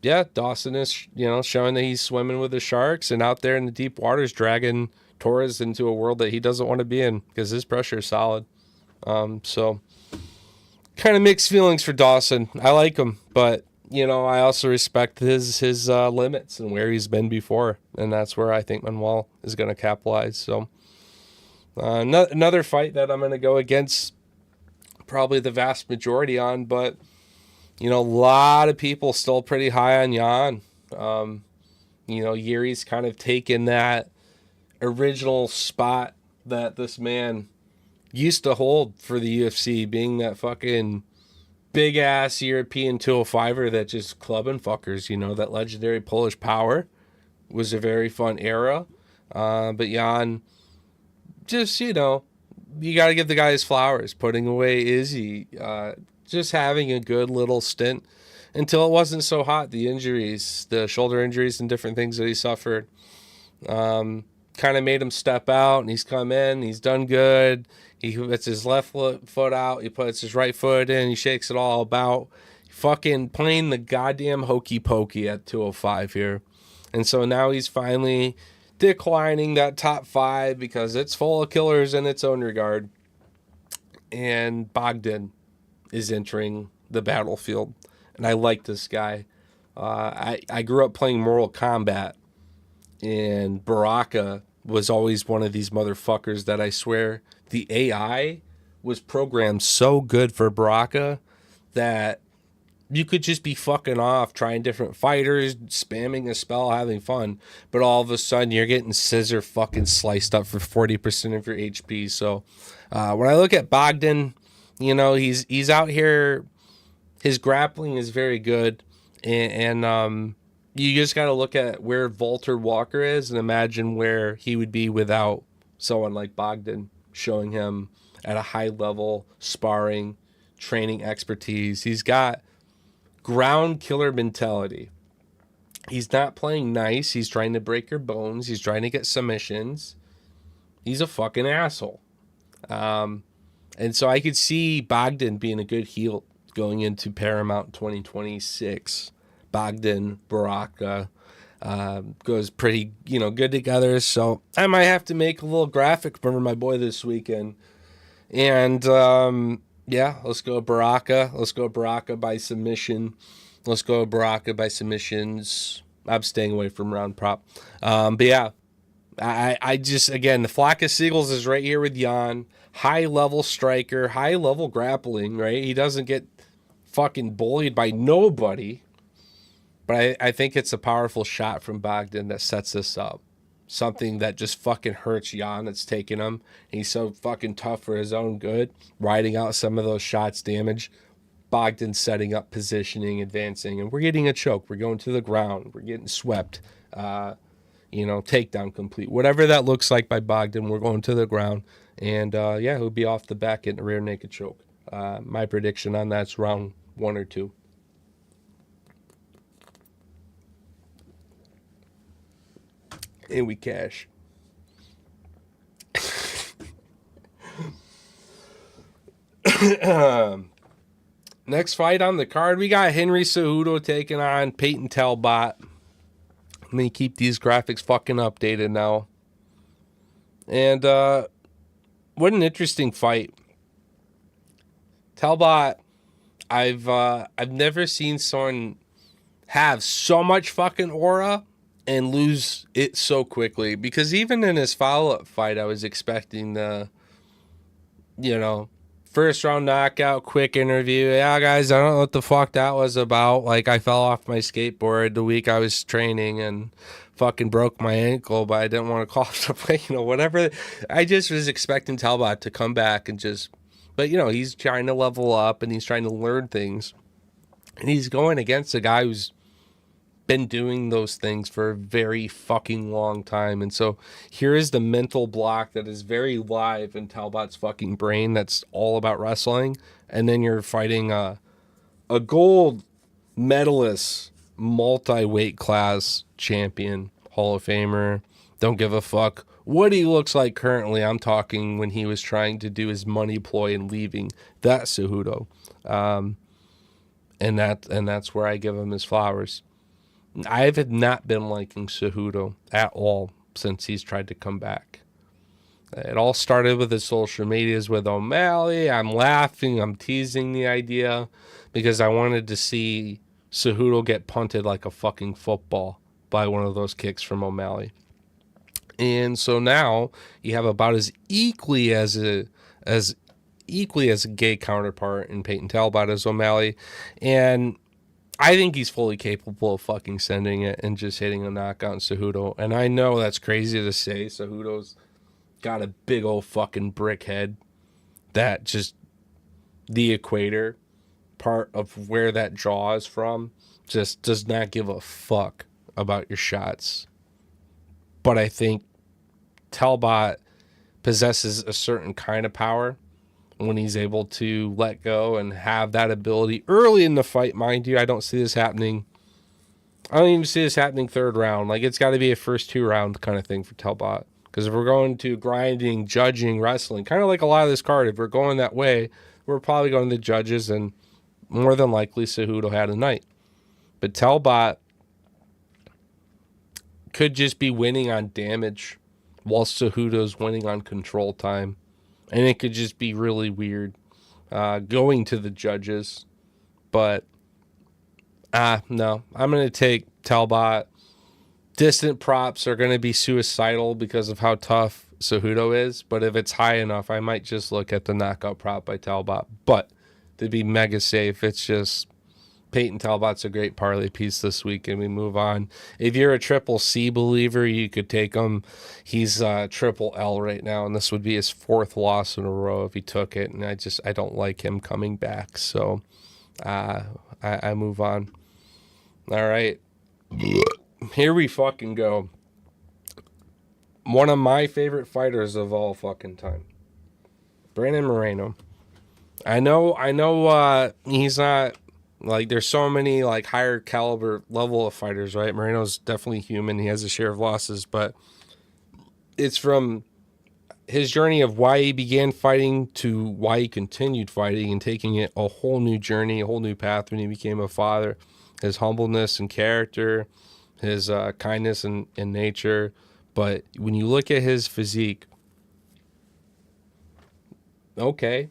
yeah, Dawson is, showing that he's swimming with the sharks and out there in the deep waters dragging Torres into a world that he doesn't want to be in because his pressure is solid. So kind of mixed feelings for Dawson. I like him, but I also respect his limits and where he's been before, and that's where I think Manuel is going to capitalize. So another fight that I'm going to go against probably the vast majority on, but a lot of people still pretty high on Jan. Yuri's kind of taken that original spot that this man used to hold for the UFC, being that fucking big ass European 205er that just clubbing fuckers, that legendary Polish power was a very fun era. But Jan, just, you got to give the guy his flowers, putting away Izzy, just having a good little stint until it wasn't so hot. The injuries, the shoulder injuries and different things that he suffered, kind of made him step out, and he's come in, he's done good. He puts his left foot out, he puts his right foot in, he shakes it all about. Fucking playing the goddamn hokey pokey at 205 here. And so now he's finally declining that top 5 because it's full of killers in its own regard. And Bogdan is entering the battlefield. And I like this guy. I grew up playing Mortal Kombat, and Baraka was always one of these motherfuckers that I swear the AI was programmed so good for Baraka that you could just be fucking off, trying different fighters, spamming a spell, having fun, but all of a sudden you're getting scissor fucking sliced up for 40% of your HP. So when I look at Bogdan, you know, he's out here. His grappling is very good, and you just got to look at where Walter Walker is and imagine where he would be without someone like Bogdan showing him at a high level sparring, training expertise. He's got ground killer mentality. He's not playing nice. He's trying to break your bones. He's trying to get submissions. He's a fucking asshole. And so I could see Bogdan being a good heel going into Paramount 2026. Bogdan, Baraka goes pretty, good together. So I might have to make a little graphic for my boy this weekend. And yeah, let's go Baraka. Let's go Baraka by submission. Let's go Baraka by submissions. I'm staying away from round prop. But yeah, I just, again, the flock of seagulls is right here with Jan. High level striker, high level grappling, right? He doesn't get fucking bullied by nobody. But I think it's a powerful shot from Bogdan that sets this up. Something that just fucking hurts Jan that's taking him. He's so fucking tough for his own good. Riding out some of those shots damage. Bogdan setting up, positioning, advancing. And we're getting a choke. We're going to the ground. We're getting swept. Takedown complete. Whatever that looks like by Bogdan, we're going to the ground. And yeah, he'll be off the back getting a rear naked choke. My prediction on that's round 1 or 2. And we cash. Next fight on the card, we got Henry Cejudo taking on Peyton Talbot. Let me keep these graphics fucking updated now. And what an interesting fight. Talbot, I've never seen someone have so much fucking aura and lose it so quickly, because even in his follow-up fight, I was expecting the, first round knockout, quick interview. Yeah, guys, I don't know what the fuck that was about. Like, I fell off my skateboard the week I was training and fucking broke my ankle, but I didn't want to call something, whatever. I just was expecting Talbot to come back and but he's trying to level up and he's trying to learn things. And he's going against a guy who's been doing those things for a very fucking long time. And so here is the mental block that is very live in Talbot's fucking brain that's all about wrestling. And then you're fighting a gold medalist, multi-weight class champion, Hall of Famer. Don't give a fuck what he looks like currently. I'm talking when he was trying to do his money ploy and leaving. That Cejudo. And that's where I give him his flowers. I have not been liking Cejudo at all since he's tried to come back. It all started with his social medias with O'Malley. I'm laughing. I'm teasing the idea because I wanted to see Cejudo get punted like a fucking football by one of those kicks from O'Malley. And so now you have about as equally as a gay counterpart in Peyton Talbot as O'Malley. And I think he's fully capable of fucking sending it and just hitting a knockout on Cejudo. And I know that's crazy to say. Cejudo's got a big old fucking brick head that just the equator part of where that jaw is from just does not give a fuck about your shots. But I think Talbot possesses a certain kind of power when he's able to let go and have that ability early in the fight, mind you. I don't see this happening. I don't even see this happening third round. Like, it's got to be a first 2 round kind of thing for Talbot. Because if we're going to grinding, judging, wrestling, kind of like a lot of this card, if we're going that way, we're probably going to the judges, and more than likely Cejudo had a night. But Talbot could just be winning on damage while Cejudo's winning on control time. And it could just be really weird going to the judges. But, no. I'm going to take Talbot. Distant props are going to be suicidal because of how tough Cejudo is, but if it's high enough, I might just look at the knockout prop by Talbot. But to be mega safe, it's just Peyton Talbot's a great parlay piece this week, and we move on. If you're a triple C believer, you could take him. He's triple L right now, and this would be his fourth loss in a row if he took it. And I don't like him coming back, so I move on. All right, here we fucking go. One of my favorite fighters of all fucking time, Brandon Moreno. I know. He's not. Like, there's so many, like, higher caliber level of fighters, right? Moreno's definitely human. He has a share of losses, but it's from his journey of why he began fighting to why he continued fighting and taking it a whole new journey, a whole new path when he became a father. His humbleness and character, his kindness and nature. But when you look at his physique, okay.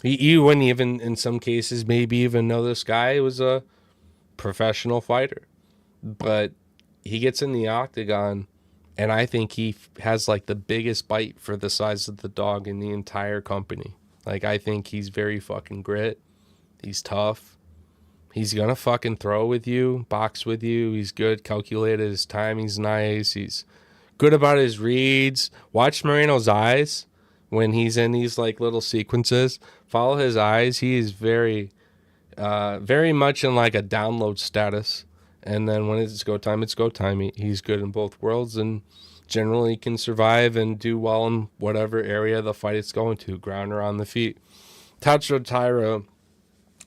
You wouldn't even, in some cases, maybe even know this guy was a professional fighter. But he gets in the octagon, and I think he has, like, the biggest bite for the size of the dog in the entire company. Like, I think he's very fucking grit. He's tough. He's going to fucking throw with you, box with you. He's good, calculated. His timing's nice. He's good about his reads. Watch Moreno's eyes when he's in these, like, little sequences. Follow his eyes. He is very much in, like, a download status. And then when it's go time, it's go time. He's good in both worlds and generally can survive and do well in whatever area the fight is going to, ground or on the feet. Tatsuro Taira,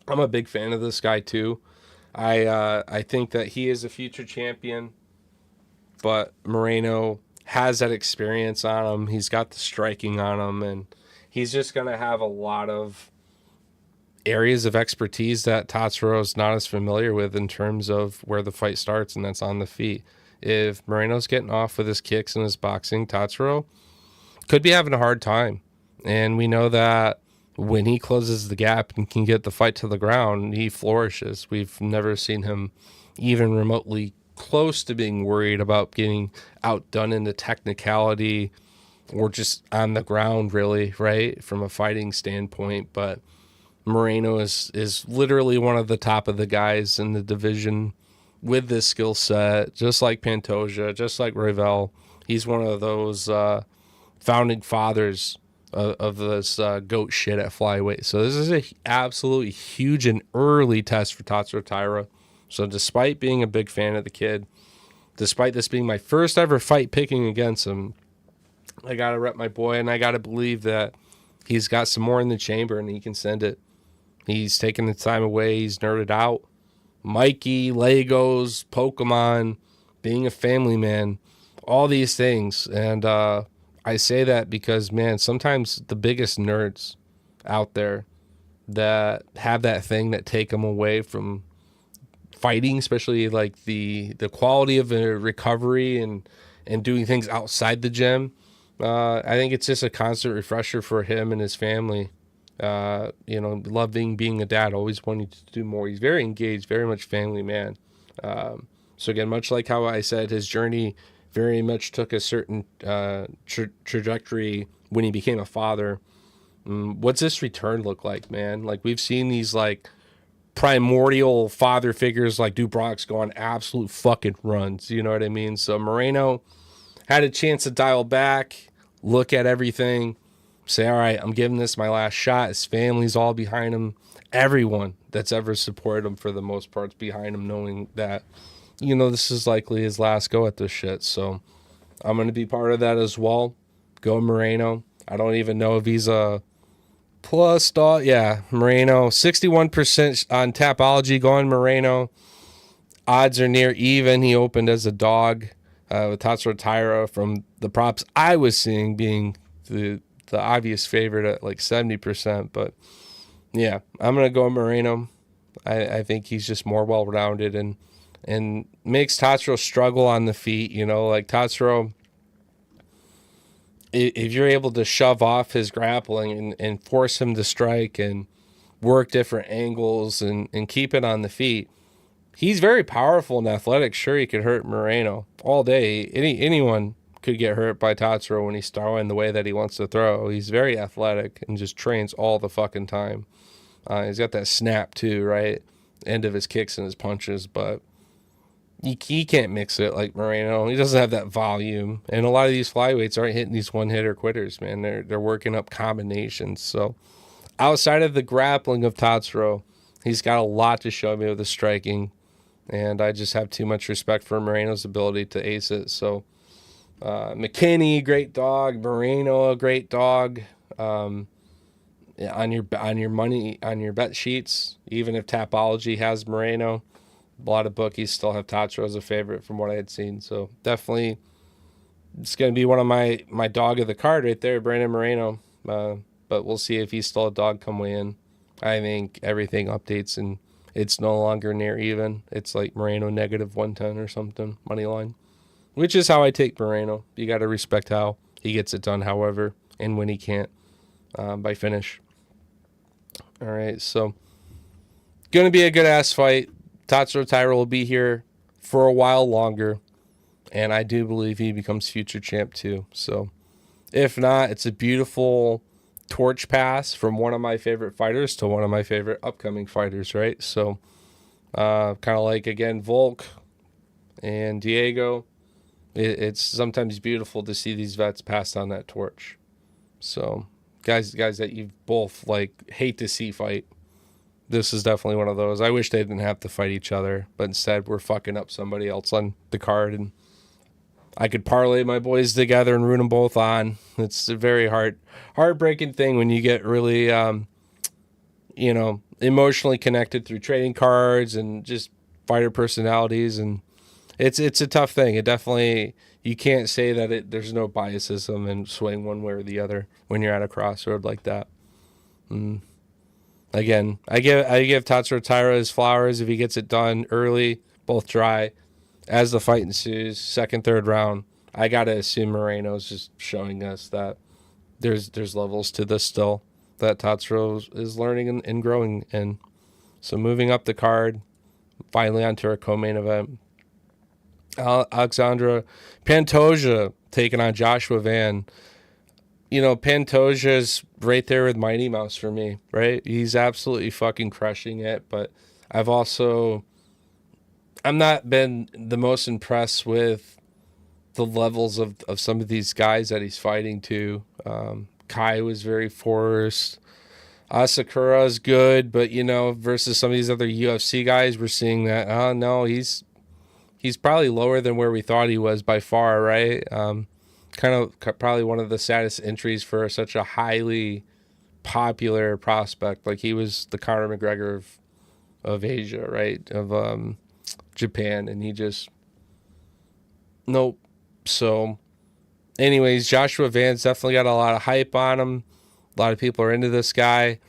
I'm a big fan of this guy too. I think that he is a future champion, but Moreno has that experience on him. He's got the striking on him, and he's just going to have a lot of areas of expertise that Tatsuro is not as familiar with in terms of where the fight starts, and that's on the feet. If Moreno's getting off with his kicks and his boxing, Tatsuro could be having a hard time. And we know that when he closes the gap and can get the fight to the ground, he flourishes. We've never seen him even remotely close to being worried about getting outdone in the technicality or just on the ground, really, right, from a fighting standpoint. But Moreno is literally one of the top of the guys in the division with this skill set, just like Pantoja, just like Ravel. He's one of those founding fathers of this GOAT shit at flyweight. So this is a absolutely huge and early test for Tatsuro Taira. So despite being a big fan of the kid, despite this being my first ever fight picking against him, I got to rep my boy, and I got to believe that he's got some more in the chamber and he can send it. He's taking the time away. He's nerded out. Mikey, Legos, Pokemon, being a family man, all these things. And I say that because, man, sometimes the biggest nerds out there that have that thing that take them away from fighting, especially like the quality of a recovery and doing things outside the gym. I think it's just a constant refresher for him and his family. Loving being a dad, always wanting to do more. He's very engaged, very much family man. So again, much like how I said, his journey very much took a certain trajectory when he became a father. What's this return look like, man? Like, we've seen these like primordial father figures like Dubrov's go on absolute fucking runs. You know what I mean? So Moreno had a chance to dial back, look at everything, say, all right, I'm giving this my last shot. His family's all behind him. Everyone that's ever supported him for the most part is behind him, knowing that, this is likely his last go at this shit. So I'm going to be part of that as well. Go Moreno. I don't even know if he's a plus dog. Yeah, Moreno. 61% on Tapology going Moreno. Odds are near even. He opened as a dog with Tatsuro Taira from the props I was seeing being the obvious favorite at like 70%. But yeah, I'm going to go Moreno. I think he's just more well-rounded and makes Tatsuro struggle on the feet. Like Tatsuro, if you're able to shove off his grappling and force him to strike and work different angles and keep it on the feet, he's very powerful and athletic. Sure, he could hurt Moreno all day. Anyone could get hurt by Tatsuro when he's throwing the way that he wants to throw. He's very athletic and just trains all the fucking time. He's got that snap too, right? End of his kicks and his punches, but he can't mix it like Moreno. He doesn't have that volume, and a lot of these flyweights aren't hitting these one-hitter quitters, man. They're working up combinations. So outside of the grappling of Tatsuro, he's got a lot to show me with the striking, and I just have too much respect for Moreno's ability to ace it. So McKinney, great dog. Moreno, a great dog. On your money, on your bet sheets, even if Tapology has Moreno, a lot of bookies still have Tatsuro as a favorite from what I had seen. So definitely it's going to be one of my dog of the card right there, Brandon Moreno. But we'll see if he's still a dog come way in. I think everything updates and it's no longer near even. It's like Moreno negative 110 or something, money line, which is how I take Moreno. You got to respect how he gets it done, however, and when he can't, by finish. All right, so going to be a good ass fight. Tatsuro Taira will be here for a while longer, and I do believe he becomes future champ too. So if not, it's a beautiful torch pass from one of my favorite fighters to one of my favorite upcoming fighters, right? So kind of like, again, Volk and Diego, it's sometimes beautiful to see these vets pass on that torch. So guys that you both like hate to see fight, this is definitely one of those. I wish they didn't have to fight each other, but instead we're fucking up somebody else on the card, and I could parlay my boys together and root them both on. It's a very heartbreaking thing when you get really, emotionally connected through trading cards and just fighter personalities, and it's a tough thing. It definitely, you can't say that there's no biasism and swing one way or the other when you're at a crossroad like that. Again, I give Tatsuro Taira his flowers if he gets it done early, both dry. As the fight ensues, second, third round, I gotta assume Moreno's just showing us that there's levels to this still that Tatsuro is learning and growing in. So moving up the card, finally onto our co-main event. Alexandra Pantoja taking on Joshua Van. Pantoja's right there with Mighty Mouse for me, right? He's absolutely fucking crushing it, but I'm not been the most impressed with the levels of some of these guys that he's fighting to. Kai was very forced. Asakura is good, but versus some of these other UFC guys, we're seeing that, no, he's probably lower than where we thought he was by far, right? Kind of probably one of the saddest entries for such a highly popular prospect. Like, he was the Conor McGregor of Asia, right? Of Japan, and he just nope. So anyways, Joshua Van's definitely got a lot of hype on him. A lot of people are into this guy.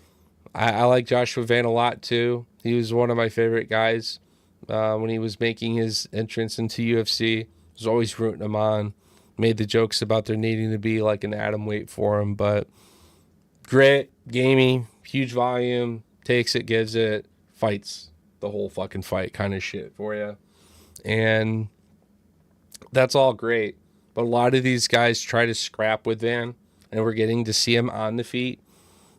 I like Joshua Van a lot too. He was one of my favorite guys when he was making his entrance into UFC. I was always rooting him on. Made the jokes about there needing to be like an atom weight for him, but grit, gamey, huge volume, takes it, gives it, fights the whole fucking fight kind of shit for you. And that's all great. But a lot of these guys try to scrap with Van, and we're getting to see him on the feet.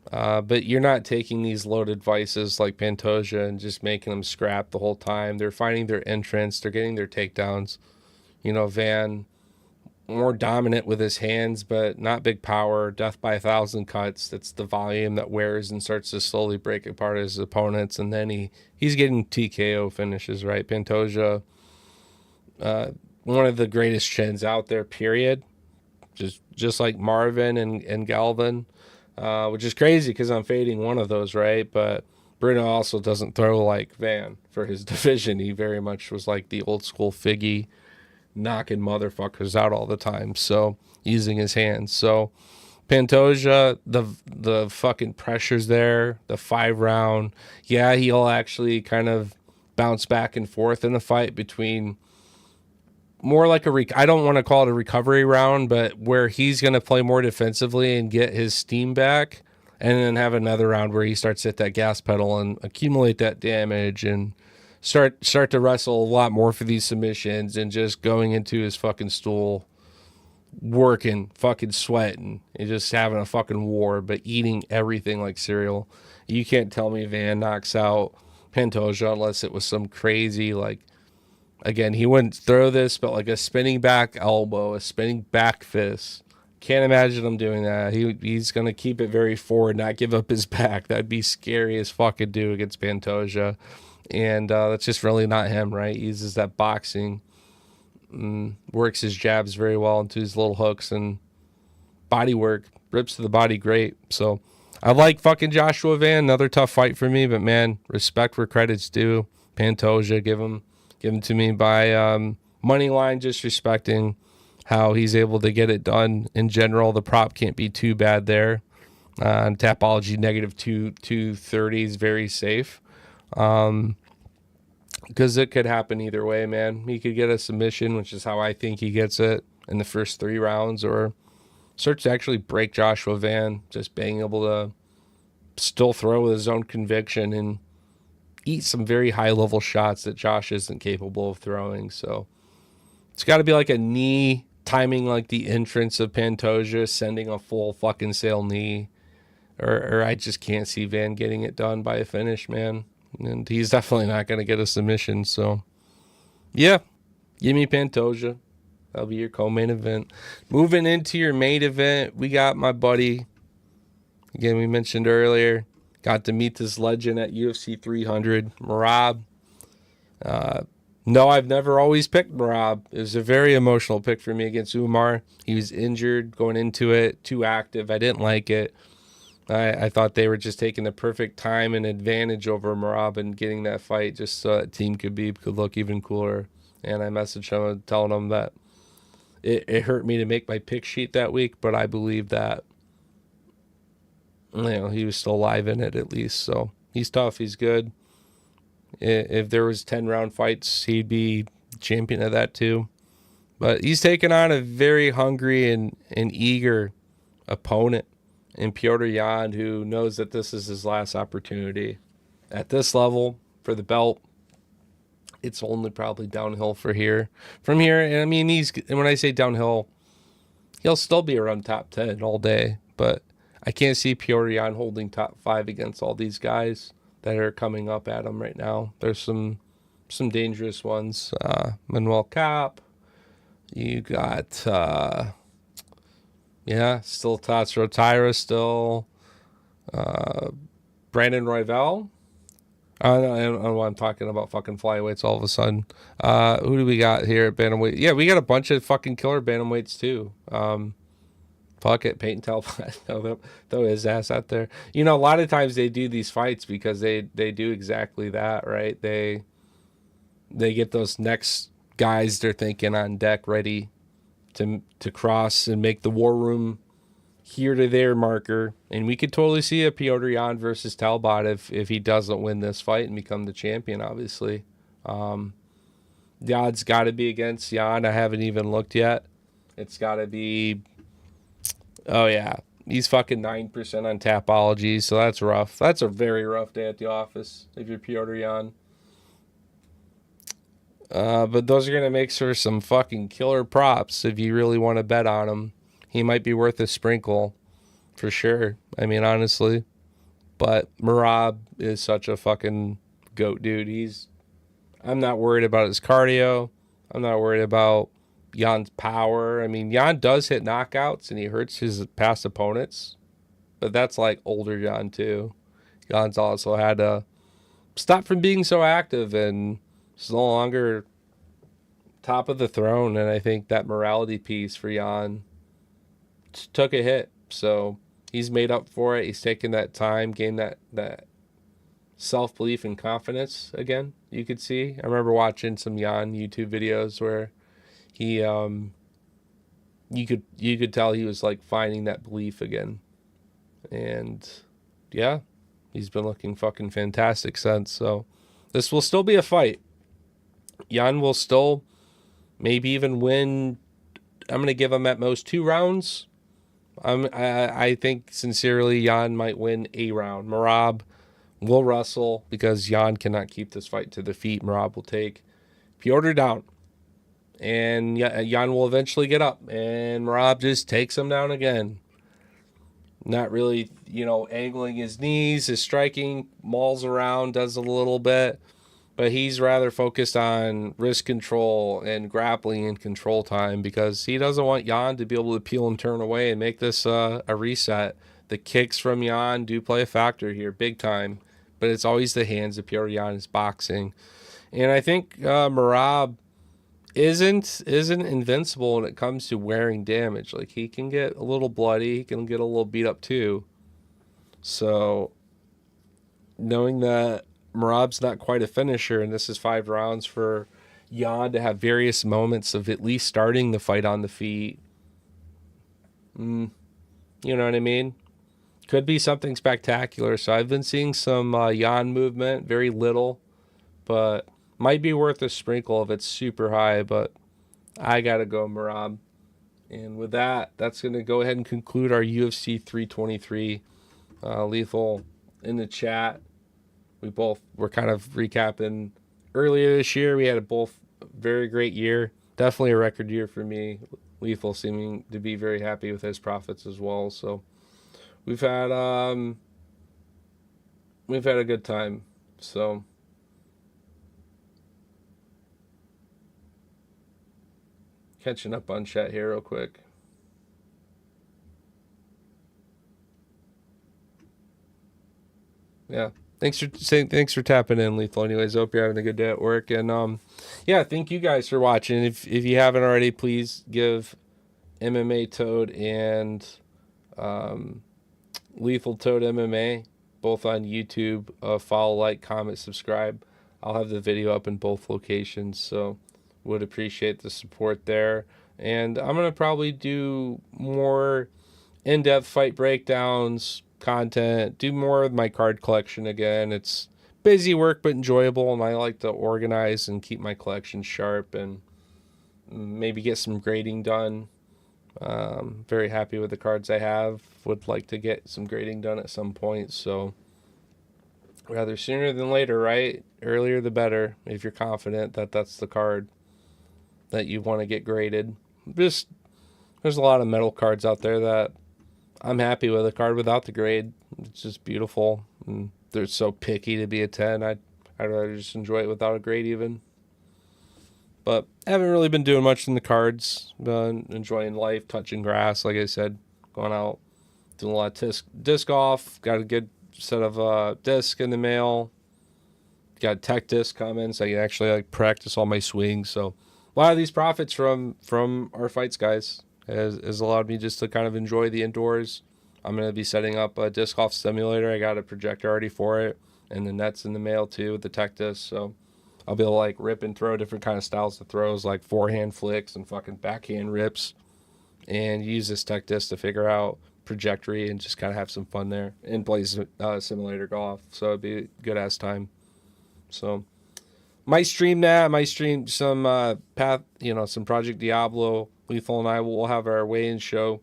But you're not taking these loaded vices like Pantoja and just making them scrap the whole time. They're finding their entrance. They're getting their takedowns. Van, more dominant with his hands, but not big power. Death by 1,000 cuts. That's the volume that wears and starts to slowly break apart his opponents. And then he's getting TKO finishes, right? Pantoja, one of the greatest chins out there, period. Just like Marvin and Galvin, which is crazy because I'm fading one of those, right? But Bruno also doesn't throw like Van for his division. He very much was like the old school Figgy, knocking motherfuckers out all the time, so using his hands. So Pantoja, the fucking pressure's there, the 5-round. Yeah, he'll actually kind of bounce back and forth in the fight between more like I don't want to call it a recovery round, but where he's going to play more defensively and get his steam back, and then have another round where he starts to hit that gas pedal and accumulate that damage and start to wrestle a lot more for these submissions and just going into his fucking stool working, fucking sweating, and just having a fucking war, but eating everything like cereal. You can't tell me Van knocks out Pantoja unless it was some crazy, like, again, he wouldn't throw this, but like a spinning back elbow, a spinning back fist. Can't imagine him doing that. He's going to keep it very forward, not give up his back. That'd be scary as fuck to do against Pantoja. And that's just really not him, right? He uses that boxing, works his jabs very well into his little hooks and body work, rips to the body great. So I like fucking Joshua Van. Another tough fight for me, but man, respect where credit's due. Pantoja, give him to me by money line, just respecting how he's able to get it done. In general, the prop can't be too bad there. Tapology negative 230 is very safe. Because it could happen either way, man. He could get a submission, which is how I think he gets it in the first 3 rounds, or starts to actually break Joshua Van, just being able to still throw with his own conviction and eat some very high-level shots that Josh isn't capable of throwing. So it's got to be like a knee timing, like the entrance of Pantoja, sending a full fucking sail knee, or I just can't see Van getting it done by a finish, man. And he's definitely not going to get a submission. So, yeah, give me Pantoja. That'll be your co-main event. Moving into your main event, we got my buddy. Again, we mentioned earlier, got to meet this legend at UFC 300, MERAB. No, I've never always picked MERAB. It was a very emotional pick for me against Umar. He was injured going into it, too active. I didn't like it. I thought they were just taking the perfect time and advantage over MERAB and getting that fight just so that Team Khabib could look even cooler. And I messaged him telling him that it hurt me to make my pick sheet that week, but I believe that, you know, he was still alive in it at least. So he's tough. He's good. If there was 10-round fights, he'd be champion of that too. But he's taking on a very hungry and eager opponent in Petr Yan, who knows that this is his last opportunity. At this level, for the belt, it's only probably downhill from here. And I mean, when I say downhill, he'll still be around top 10 all day. But I can't see Petr Yan holding top 5 against all these guys that are coming up at him right now. There's some dangerous ones. Manuel Kape. You got, still Tatsuro Taira, still. Brandon Royval. I don't know why I'm talking about fucking flyweights all of a sudden. Who do we got here at bantamweight? Yeah, we got a bunch of fucking killer bantamweights too. Fuck it, Peyton Talbot, throw his ass out there. You know, a lot of times they do these fights because they do exactly that, right? They get those next guys they're thinking on deck ready to cross and make the war room here to there marker. And we could totally see a Petr Yan versus Talbot if he doesn't win this fight and become the champion, obviously. The odds got to be against Yan. I haven't even looked yet. It's got to be... Oh, yeah. He's fucking 9% on Tapology, so that's rough. That's a very rough day at the office if you're Petr Yan. But those are going to make for some fucking killer props if you really want to bet on him. He might be worth a sprinkle for sure. I mean, honestly. But MERAB is such a fucking goat, dude. I'm not worried about his cardio. I'm not worried about Jan's power. I mean, Jan does hit knockouts and he hurts his past opponents, but that's like older Jan too. Jan's also had to stop from being so active and is no longer top of the throne. And I think that morality piece for Jan took a hit. So he's made up for it. He's taken that time, gained that self-belief and confidence again, you could see. I remember watching some Jan YouTube videos where he you could tell he was like finding that belief again. And yeah, he's been looking fucking fantastic since. So this will still be a fight. Jan will still maybe even win. I'm going to give him at most 2 rounds. I think sincerely Jan might win a round. MERAB will wrestle because Jan cannot keep this fight to the feet. MERAB will take Petr down. and Jan will eventually get up, and MERAB just takes him down again. Not really, angling his knees, his striking, mauls around, does a little bit, but he's rather focused on wrist control and grappling and control time because he doesn't want Jan to be able to peel and turn away and make this a reset. The kicks from Jan do play a factor here, big time, but it's always the hands of Petr Yan's boxing. And I think MERAB isn't invincible when it comes to wearing damage. Like, he can get a little bloody, he can get a little beat up too. So knowing that MERAB's not quite a finisher, and this is 5 rounds for Jan to have various moments of at least starting the fight on the feet, you know what I mean? Could be something spectacular. So I've been seeing some Jan movement, very little, but might be worth a sprinkle if it's super high, but I got to go MERAB. And with that, that's going to go ahead and conclude our UFC 323. Lethal in the chat. We both were kind of recapping earlier this year. We had a both very great year. Definitely a record year for me. Lethal seeming to be very happy with his profits as well. So we've had a good time. So catching up on chat here real quick. Yeah. Thanks for tapping in, Lethal. Anyways, hope you're having a good day at work. And yeah, thank you guys for watching. If you haven't already, please give MMA Toad and Lethal Toad MMA both on YouTube follow, like, comment, subscribe. I'll have the video up in both locations, so would appreciate the support there. And I'm gonna probably do more in-depth fight breakdowns, content, do more of my card collection again. It's busy work but enjoyable, and I like to organize and keep my collection sharp and maybe get some grading done. Very happy with the cards I have. Would like to get some grading done at some point, so rather sooner than later, right? Earlier the better, if you're confident that that's the card that you want to get graded. Just, there's a lot of metal cards out there that I'm happy with. A card without the grade, it's just beautiful. And they're so picky to be a 10. I'd rather just enjoy it without a grade even. But I haven't really been doing much in the cards. Been enjoying life, touching grass, like I said, going out, doing a lot of disc golf. Got a good set of disc in the mail. Got tech disc coming, so I can actually practice all my swings. So a lot of these profits from our fights, guys, has allowed me just to kind of enjoy the indoors. I'm going to be setting up a disc golf simulator. I got a projector already for it, and the nets in the mail too with the tech disc. So I'll be able to rip and throw different kind of styles of throws, like forehand flicks and fucking backhand rips, and use this tech disc to figure out trajectory and just kind of have some fun there and play simulator golf. So it'd be a good ass time. So might stream that. Might stream some some Project Diablo. Lethal and I will have our weigh-in show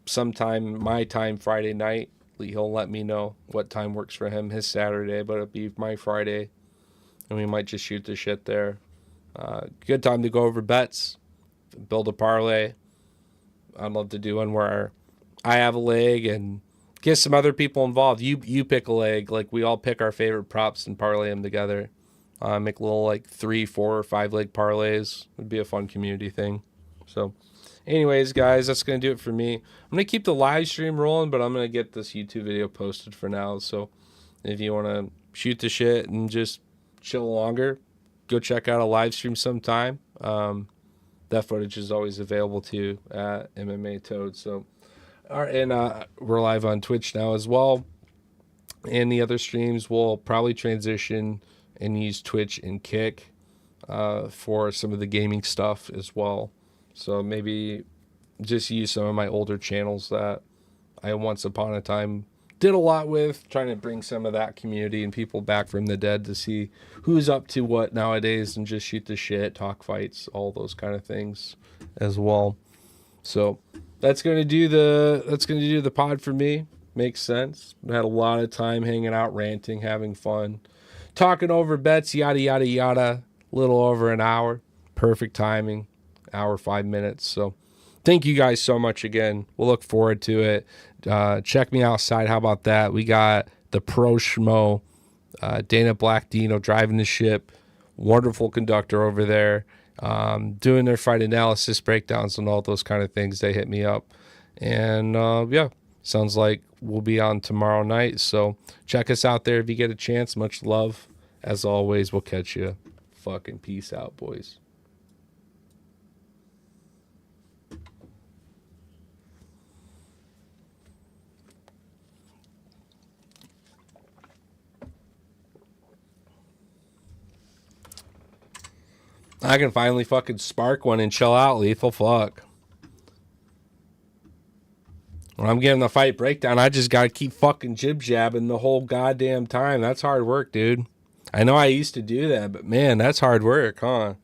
sometime my time Friday night. He'll let me know what time works for him, his Saturday, but it'll be my Friday, and we might just shoot the shit there. Good time to go over bets, build a parlay. I'd love to do one where I have a leg and get some other people involved. You pick a leg, like we all pick our favorite props and parlay them together. Make little 3, 4, or 5 leg parlays. Would be a fun community thing. So anyways, guys, that's going to do it for me. I'm going to keep the live stream rolling, but I'm going to get this YouTube video posted for now. So if you want to shoot the shit and just chill longer, go check out a live stream sometime. That footage is always available too at MMA Toad. So, all right, and we're live on Twitch now as well. And the other streams will probably transition and use Twitch and Kick for some of the gaming stuff as well. So maybe just use some of my older channels that I once upon a time did a lot with, trying to bring some of that community and people back from the dead to see who's up to what nowadays and just shoot the shit, talk fights, all those kind of things as well. So that's going to do the pod for me. Makes sense. I had a lot of time hanging out, ranting, having fun, talking over bets, yada, yada, yada. A little over an hour. perfect timing, hour 5 minutes. So thank you guys so much again. We'll look forward to it. Check me outside. How about that? We got the Pro Schmo, Dana Black Dino driving the ship. Wonderful conductor over there. Doing their fight analysis breakdowns and all those kind of things. They hit me up. And yeah, sounds like we'll be on tomorrow night. So check us out there if you get a chance. Much love. As always, we'll catch you. Fucking peace out, boys. I can finally fucking spark one and chill out, Lethal. Fuck. When I'm getting the fight breakdown, I just gotta keep fucking jib-jabbing the whole goddamn time. That's hard work, dude. I know I used to do that, but man, that's hard work, huh?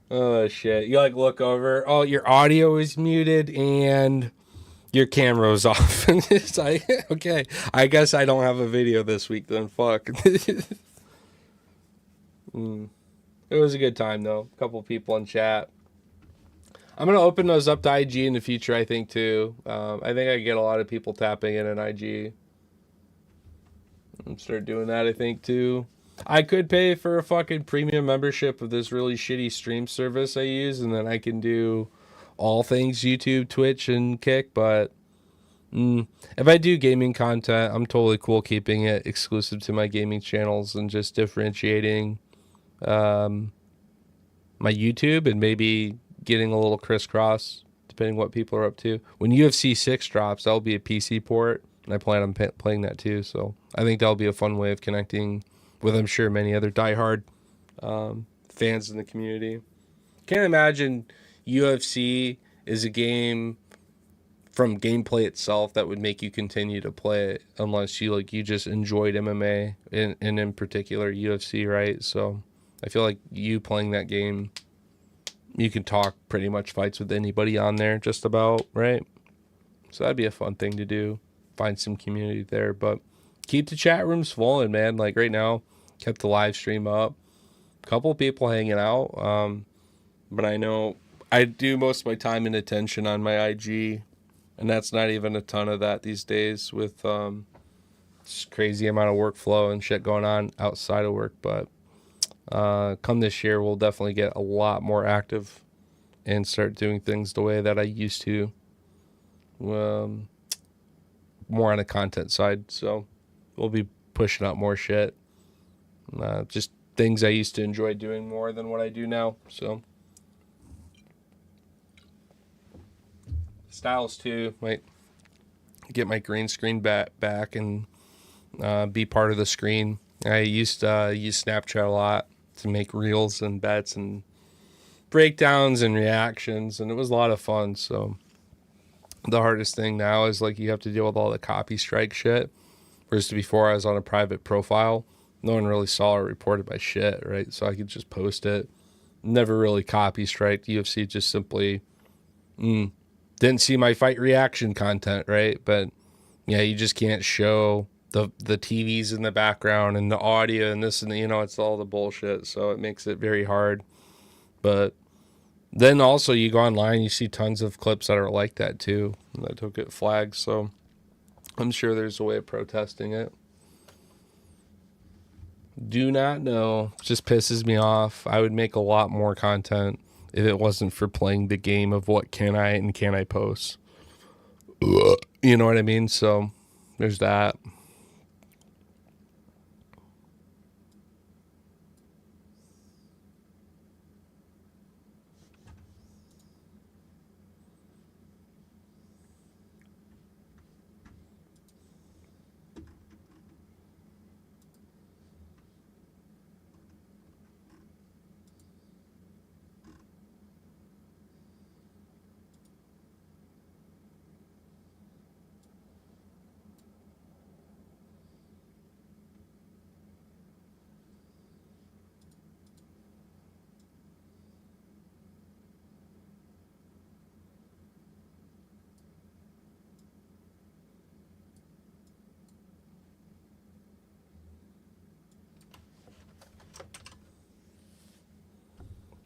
Oh, shit. You like look over, oh, your audio is muted and your camera was off. It's like, okay, I guess I don't have a video this week then. Fuck. It was a good time, though. A couple people in chat. I'm going to open those up to IG in the future, I think, too. I think I get a lot of people tapping in IG. I'm start doing that, I think, too. I could pay for a fucking premium membership of this really shitty stream service I use, and then I can do all things YouTube, Twitch, and Kick, but if I do gaming content, I'm totally cool keeping it exclusive to my gaming channels and just differentiating my YouTube and maybe getting a little crisscross depending what people are up to. When UFC 6 drops, that'll be a PC port, and I plan on playing that too, so I think that'll be a fun way of connecting with, I'm sure, many other diehard fans in the community. Can't imagine UFC is a game from gameplay itself that would make you continue to play it unless you just enjoyed MMA and in particular UFC, right? So I feel like you playing that game, you can talk pretty much fights with anybody on there just about, right? So that'd be a fun thing to do. Find some community there, but keep the chat rooms flowing, man. Like right now, kept the live stream up. A couple people hanging out. But I know I do most of my time and attention on my IG, and that's not even a ton of that these days with just crazy amount of workflow and shit going on outside of work. But come this year, we'll definitely get a lot more active and start doing things the way that I used to. More on the content side. So we'll be pushing out more shit. Just things I used to enjoy doing more than what I do now. So styles too. Might get my green screen back and be part of the screen. I used to use Snapchat a lot to make reels and bets and breakdowns and reactions, and it was a lot of fun. So the hardest thing now is like you have to deal with all the copy strike shit. Whereas before I was on a private profile, no one really saw or reported my shit, right? So I could just post it. Never really copy strike. UFC just simply didn't see my fight reaction content, right? But yeah, you just can't show the TVs in the background and the audio and this and the, it's all the bullshit. So it makes it very hard. But then also you go online, you see tons of clips that are like that too, that don't get flagged. So I'm sure there's a way of protesting it. Do not know. Just pisses me off. I would make a lot more content if it wasn't for playing the game of what can I and can I post. You know what I mean? So there's that.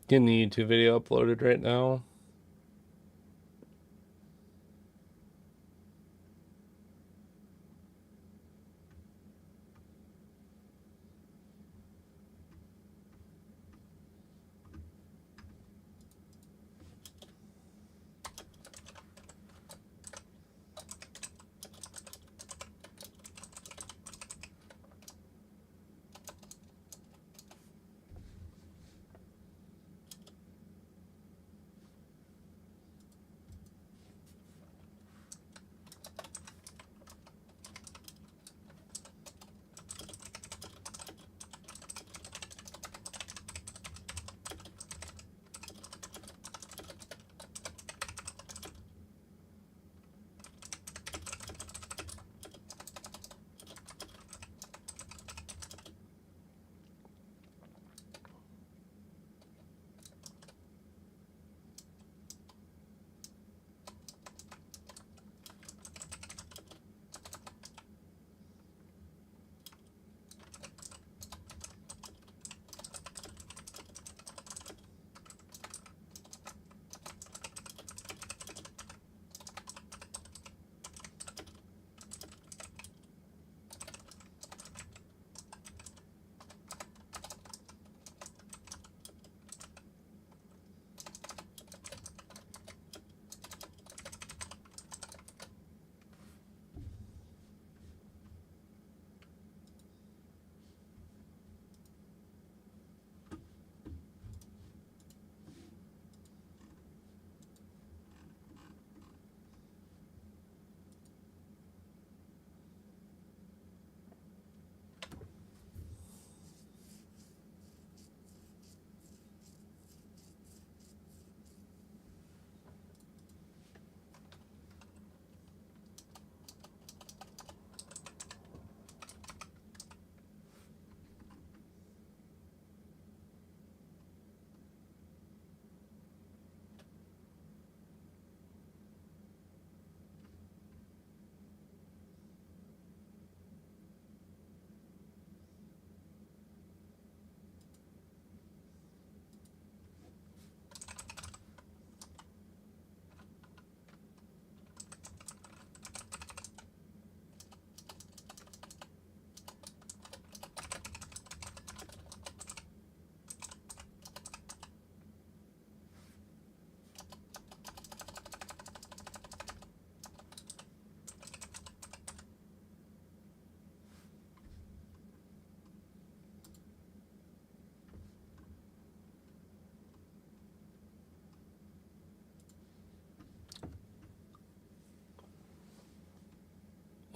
Getting the YouTube video uploaded right now.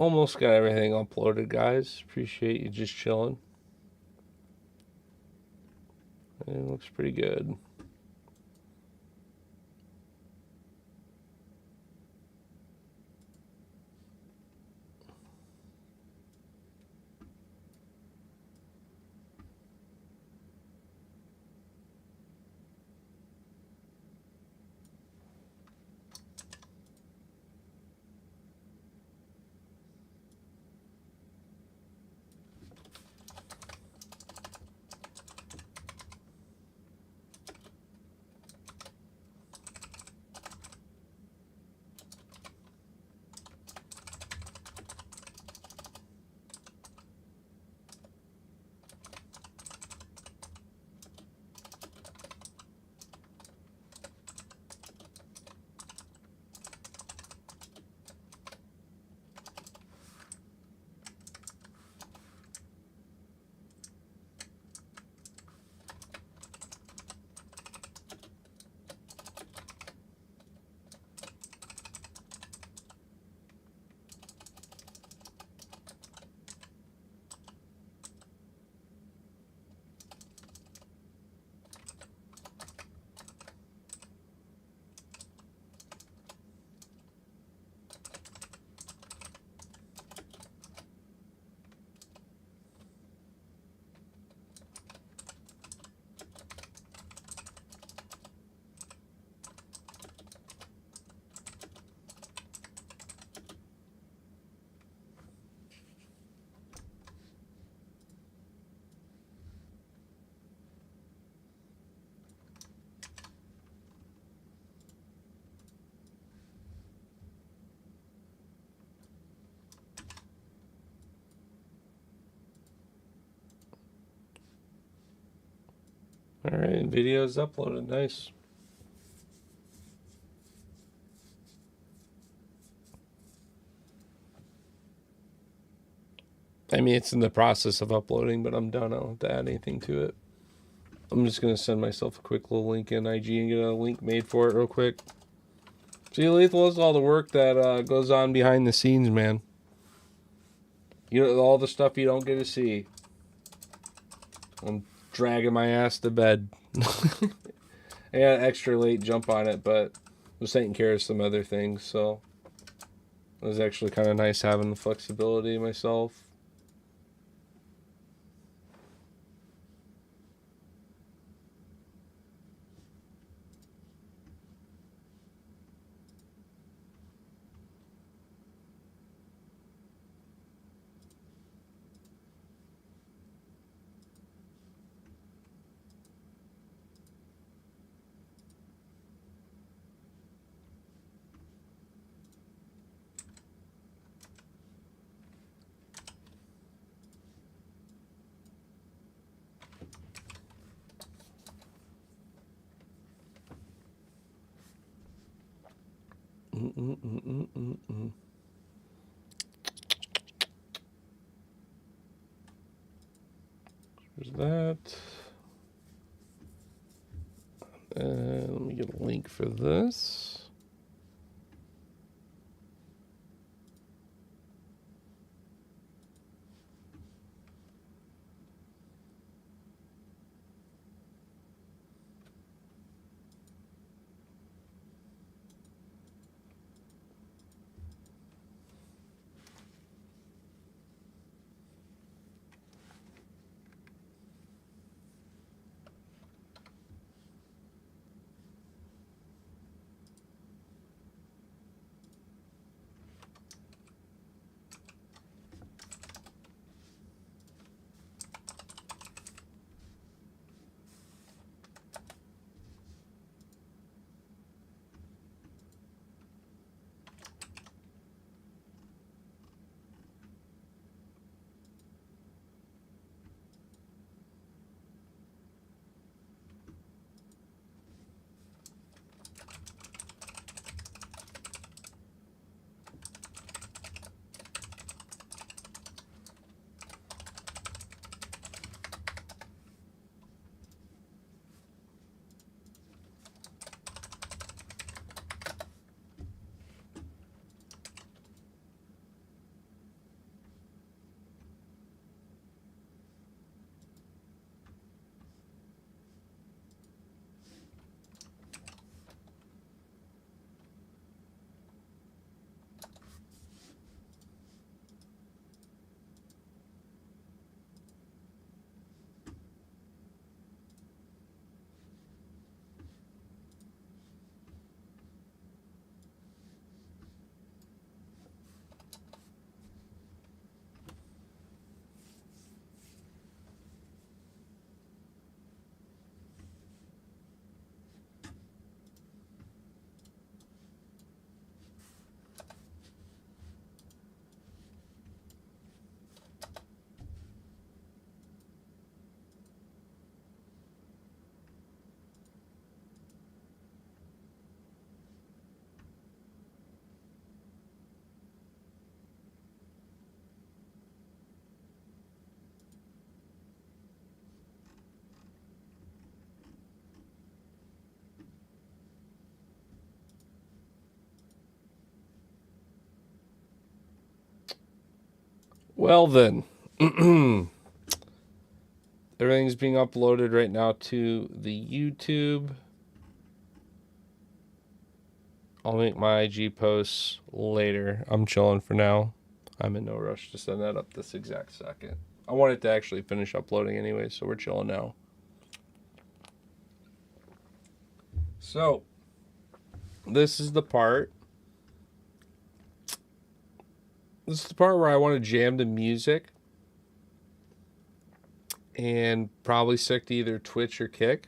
Almost got everything uploaded, guys. Appreciate you just chilling. It looks pretty good. All right, video's uploaded. Nice. I mean, it's in the process of uploading, but I'm done. I don't have to add anything to it. I'm just going to send myself a quick little link in IG and get a link made for it real quick. See, Lethal is all the work that goes on behind the scenes, man. You know, all the stuff you don't get to see. I'm dragging my ass to bed. I got an extra late jump on it, but I was taking care of some other things, so it was actually kind of nice having the flexibility myself. There's that. Let me get a link for this. Well then, everything's being uploaded right now to the YouTube. I'll make my IG posts later. I'm chilling for now. I'm in no rush to send that up this exact second. I want it to actually finish uploading anyway, so we're chilling now. So, this is the part. This is the part where I want to jam to music and probably stick to either Twitch or Kick,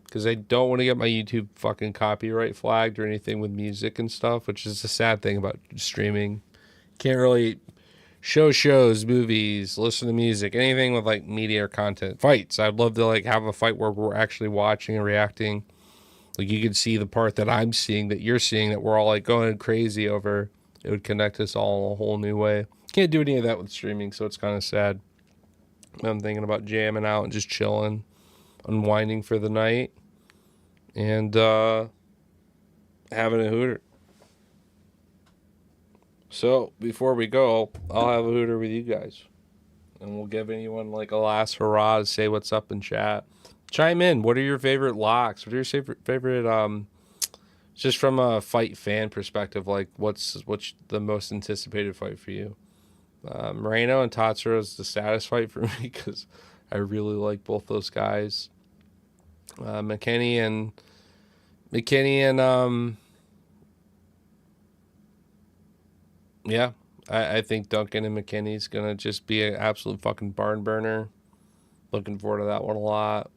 because I don't want to get my YouTube fucking copyright flagged or anything with music and stuff, which is the sad thing about streaming. Can't really shows, movies, listen to music, anything with like media or content. Fights. I'd love to like have a fight where we're actually watching and reacting. Like you could see the part that I'm seeing, that you're seeing, that we're all like going crazy over. It would connect us all in a whole new way. Can't do any of that with streaming, so it's kind of sad. I'm thinking about jamming out and just chilling, unwinding for the night, and having a hooter. So before we go, I'll have a hooter with you guys, and we'll give anyone like a last hurrah to say what's up in chat. Chime in. What are your favorite locks? What are your favorite just from a fight fan perspective? Like what's the most anticipated fight for you? Moreno and Tatsuro is the saddest fight for me because I really like both those guys. McKinney and yeah, I think Duncan and McKinney's gonna just be an absolute fucking barn burner. Looking forward to that one a lot.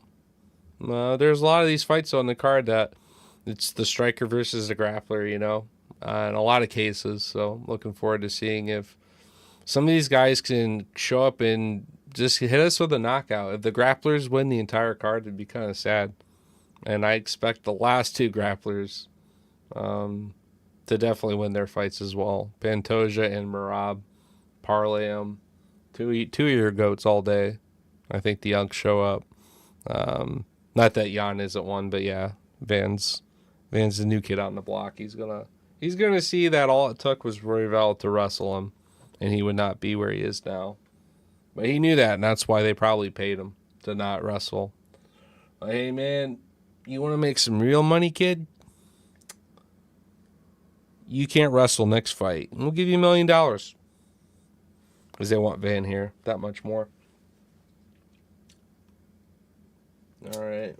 There's a lot of these fights on the card that it's the striker versus the grappler, you know, in a lot of cases. So looking forward to seeing if some of these guys can show up and just hit us with a knockout. If the grapplers win the entire card, it'd be kind of sad. And I expect the last two grapplers to definitely win their fights as well. Pantoja and MERAB, parlay them. Two of your goats all day. I think the Unks show up. Not that Jan isn't one, but yeah, Van's the new kid out on the block. He's gonna see that all it took was Royval to wrestle him, and he would not be where he is now. But he knew that, and that's why they probably paid him to not wrestle. But hey, man, you want to make some real money, kid? You can't wrestle next fight. We'll give you $1 million. Because they want Van here that much more. All right.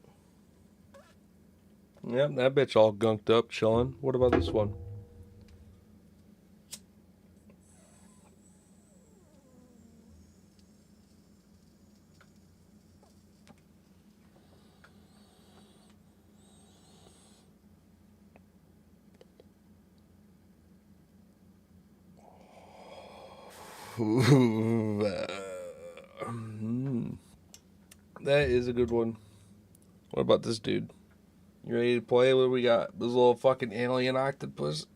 Yep, that bitch all gunked up, chilling. What about this one? That is a good one. What about this dude? You ready to play? What do we got? This little fucking alien octopus.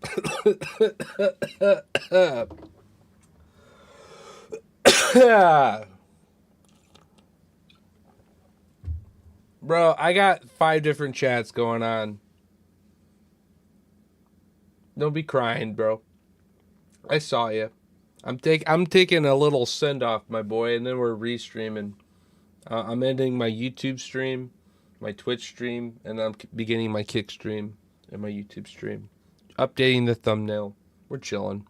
Bro, I got 5 different chats going on. Don't be crying, bro. I saw you. I'm taking a little send off, my boy, and then we're restreaming. I'm ending my YouTube stream, my Twitch stream, and I'm beginning my Kick stream and my YouTube stream. Updating the thumbnail. We're chilling.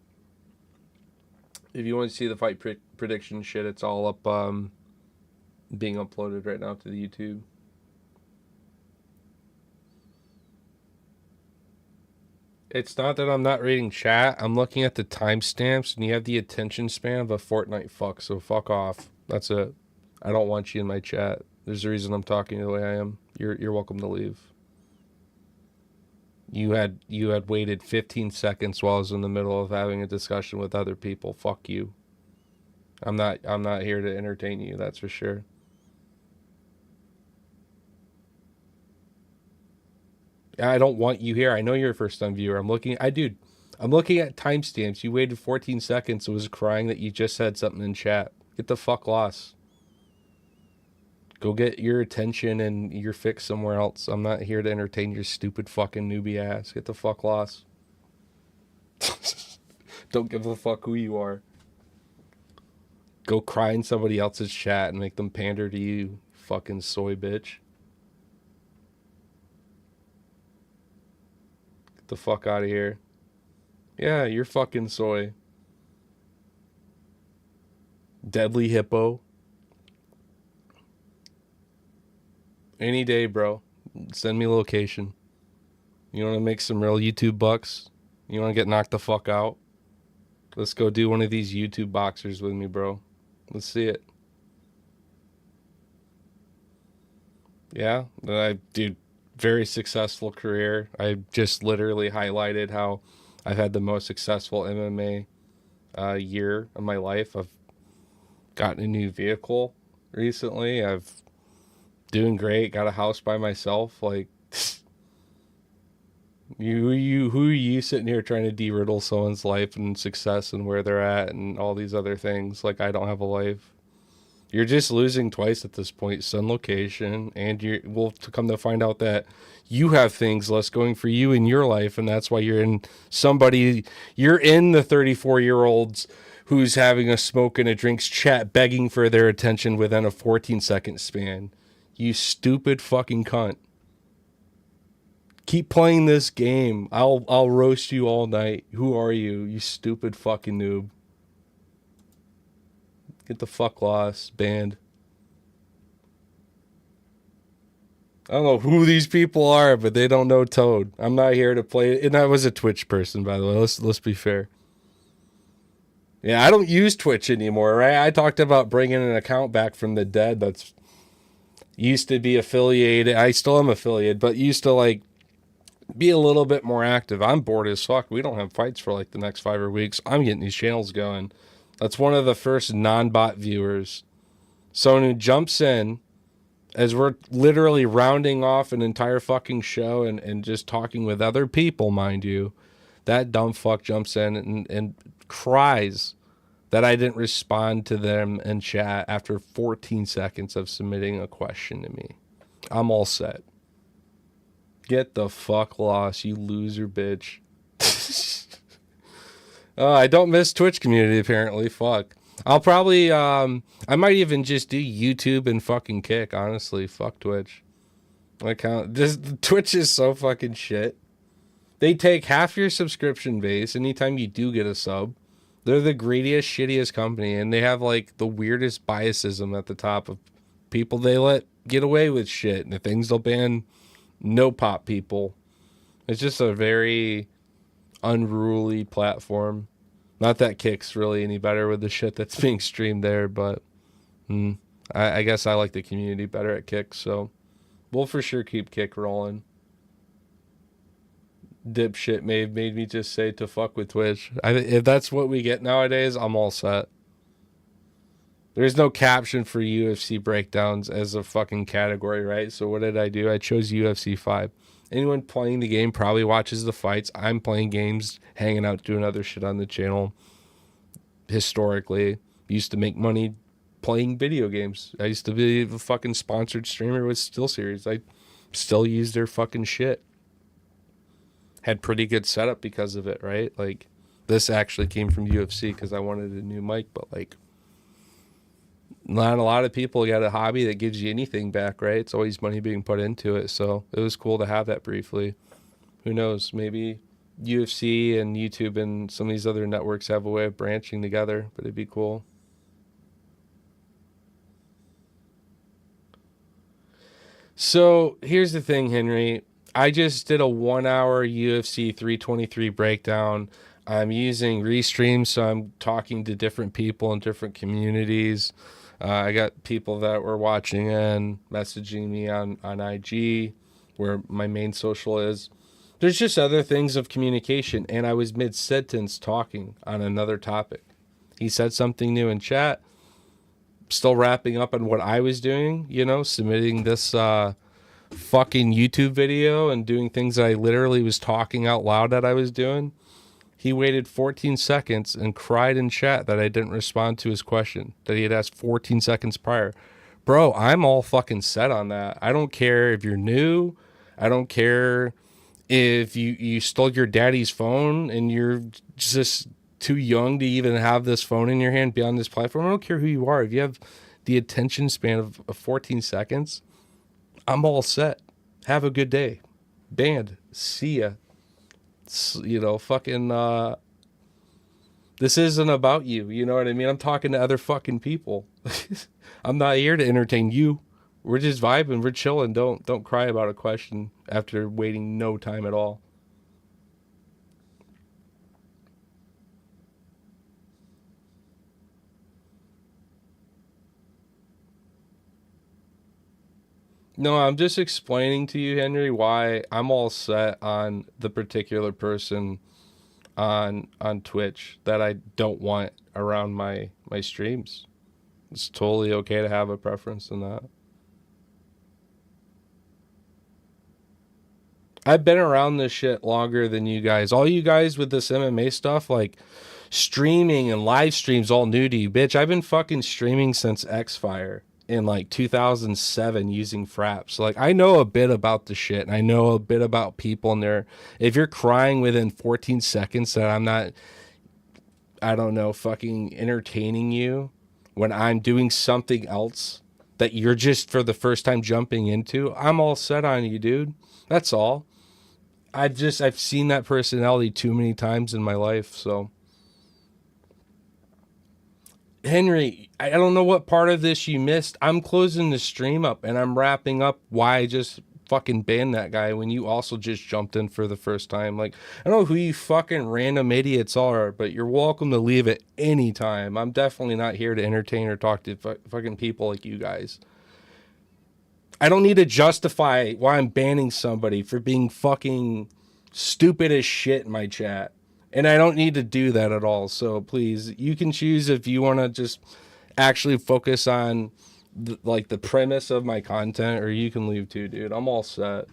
If you want to see the fight prediction shit, it's all up being uploaded right now to the YouTube. It's not that I'm not reading chat. I'm looking at the timestamps, and you have the attention span of a Fortnite fuck, so fuck off. That's it. I don't want you in my chat. There's a reason I'm talking the way I am. You're welcome to leave. You had waited 15 seconds while I was in the middle of having a discussion with other people. Fuck you. I'm not here to entertain you, that's for sure. I don't want you here. I know you're a first time viewer. I'm looking at timestamps. You waited 14 seconds and was crying that you just said something in chat. Get the fuck lost. Go get your attention and your fix somewhere else. I'm not here to entertain your stupid fucking newbie ass. Get the fuck lost. Don't give a fuck who you are. Go cry in somebody else's chat and make them pander to you, fucking soy bitch. Get the fuck out of here. Yeah, you're fucking soy. Deadly hippo. Any day, bro. Send me a location. You want to make some real YouTube bucks? You want to get knocked the fuck out? Let's go do one of these YouTube boxers with me, bro. Let's see it. Yeah, dude, very successful career. I just literally highlighted how I've had the most successful MMA year of my life. I've gotten a new vehicle recently. I've doing great. Got a house by myself. Like, who are you sitting here trying to de-riddle someone's life and success and where they're at and all these other things? Like, I don't have a life. You're just losing twice at this point, sun, location, and we'll come to find out that you have things less going for you in your life, and that's why you're in the 34-year-olds who's having a smoke and a drinks chat begging for their attention within a 14-second span. You stupid fucking cunt. Keep playing this game. I'll roast you all night. Who are you? You stupid fucking noob. Get the fuck lost. Banned. I don't know who these people are, but they don't know Toad. I'm not here to play. And I was a Twitch person, by the way. Let's be fair. Yeah, I don't use Twitch anymore, right? I talked about bringing an account back from the dead that's used to be affiliated. I still am affiliated, but used to like be a little bit more active. I'm bored as fuck. We don't have fights for like the next 5 weeks. I'm getting these channels going. That's one of the first non-bot viewers. Someone who jumps in as we're literally rounding off an entire fucking show and just talking with other people, mind you. That dumb fuck jumps in and cries that I didn't respond to them in chat after 14 seconds of submitting a question to me. I'm all set. Get the fuck lost, you loser bitch. I don't miss Twitch community, apparently. Fuck. I'll probably, I might even just do YouTube and fucking Kick, honestly. Fuck Twitch. Twitch is so fucking shit. They take half your subscription base anytime you do get a sub. They're the greediest, shittiest company, and they have like the weirdest biasism at the top of people they let get away with shit, and the things they'll ban no pop people. It's just a very unruly platform. Not that Kick's really any better with the shit that's being streamed there, but I guess I like the community better at Kick, so we'll for sure keep Kick rolling. Dipshit made me just say to fuck with Twitch. If that's what we get nowadays, I'm all set. There's no caption for UFC breakdowns as a fucking category, right? So what did I do? I chose UFC 5. Anyone playing the game probably watches the fights. I'm playing games, hanging out, doing other shit on the channel. Historically, used to make money playing video games. I used to be a fucking sponsored streamer with SteelSeries. I still use their fucking shit. Had pretty good setup because of it, right? Like, this actually came from UFC because I wanted a new mic, but like, not a lot of people got a hobby that gives you anything back, right? It's always money being put into it, so it was cool to have that briefly. Who knows? Maybe UFC and YouTube and some of these other networks have a way of branching together, but it'd be cool. So here's the thing, Henry. I just did a 1-hour UFC 323 breakdown. I'm using Restream, so I'm talking to different people in different communities. I got people that were watching and messaging me on IG, where my main social is. There's just other things of communication, and I was mid-sentence talking on another topic. He said something new in chat, still wrapping up on what I was doing, submitting this fucking YouTube video and doing things that I literally was talking out loud that I was doing. He waited 14 seconds and cried in chat that I didn't respond to his question that he had asked 14 seconds prior. Bro, I'm all fucking set on that. I don't care if you're new. I don't care if you stole your daddy's phone and you're just too young to even have this phone in your hand, be on this platform. I don't care who you are. If you have the attention span of 14 seconds, I'm all set. Have a good day. Banned. See ya. Fucking, this isn't about you. You know what I mean? I'm talking to other fucking people. I'm not here to entertain you. We're just vibing. We're chilling. Don't cry about a question after waiting no time at all. No, I'm just explaining to you, Henry, why I'm all set on the particular person on Twitch that I don't want around my streams. It's totally okay to have a preference in that. I've been around this shit longer than you guys. All you guys with this MMA stuff, like streaming and live streams, all new to you, bitch. I've been fucking streaming since Xfire in like 2007 using Fraps. Like, I know a bit about the shit, and I know a bit about people in there. If you're crying within 14 seconds that I'm not, I don't know, fucking entertaining you when I'm doing something else that you're just for the first time jumping into, I'm all set on you, dude. That's all. I've seen that personality too many times in my life. So Henry, I don't know what part of this you missed. I'm closing the stream up and I'm wrapping up why I just fucking banned that guy when you also just jumped in for the first time. Like, I don't know who you fucking random idiots are, but you're welcome to leave at any time. I'm definitely not here to entertain or talk to fucking people like you guys. I don't need to justify why I'm banning somebody for being fucking stupid as shit in my chat. And I don't need to do that at all. So please, you can choose if you want to just actually focus on the premise of my content, or you can leave too, dude. I'm all set.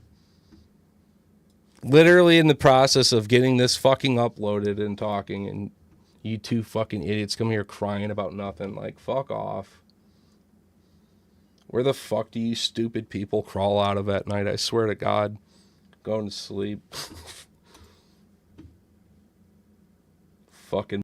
Literally in the process of getting this fucking uploaded and talking, and you two fucking idiots come here crying about nothing. Like, fuck off. Where the fuck do you stupid people crawl out of at night? I swear to God. Going to sleep. Fucking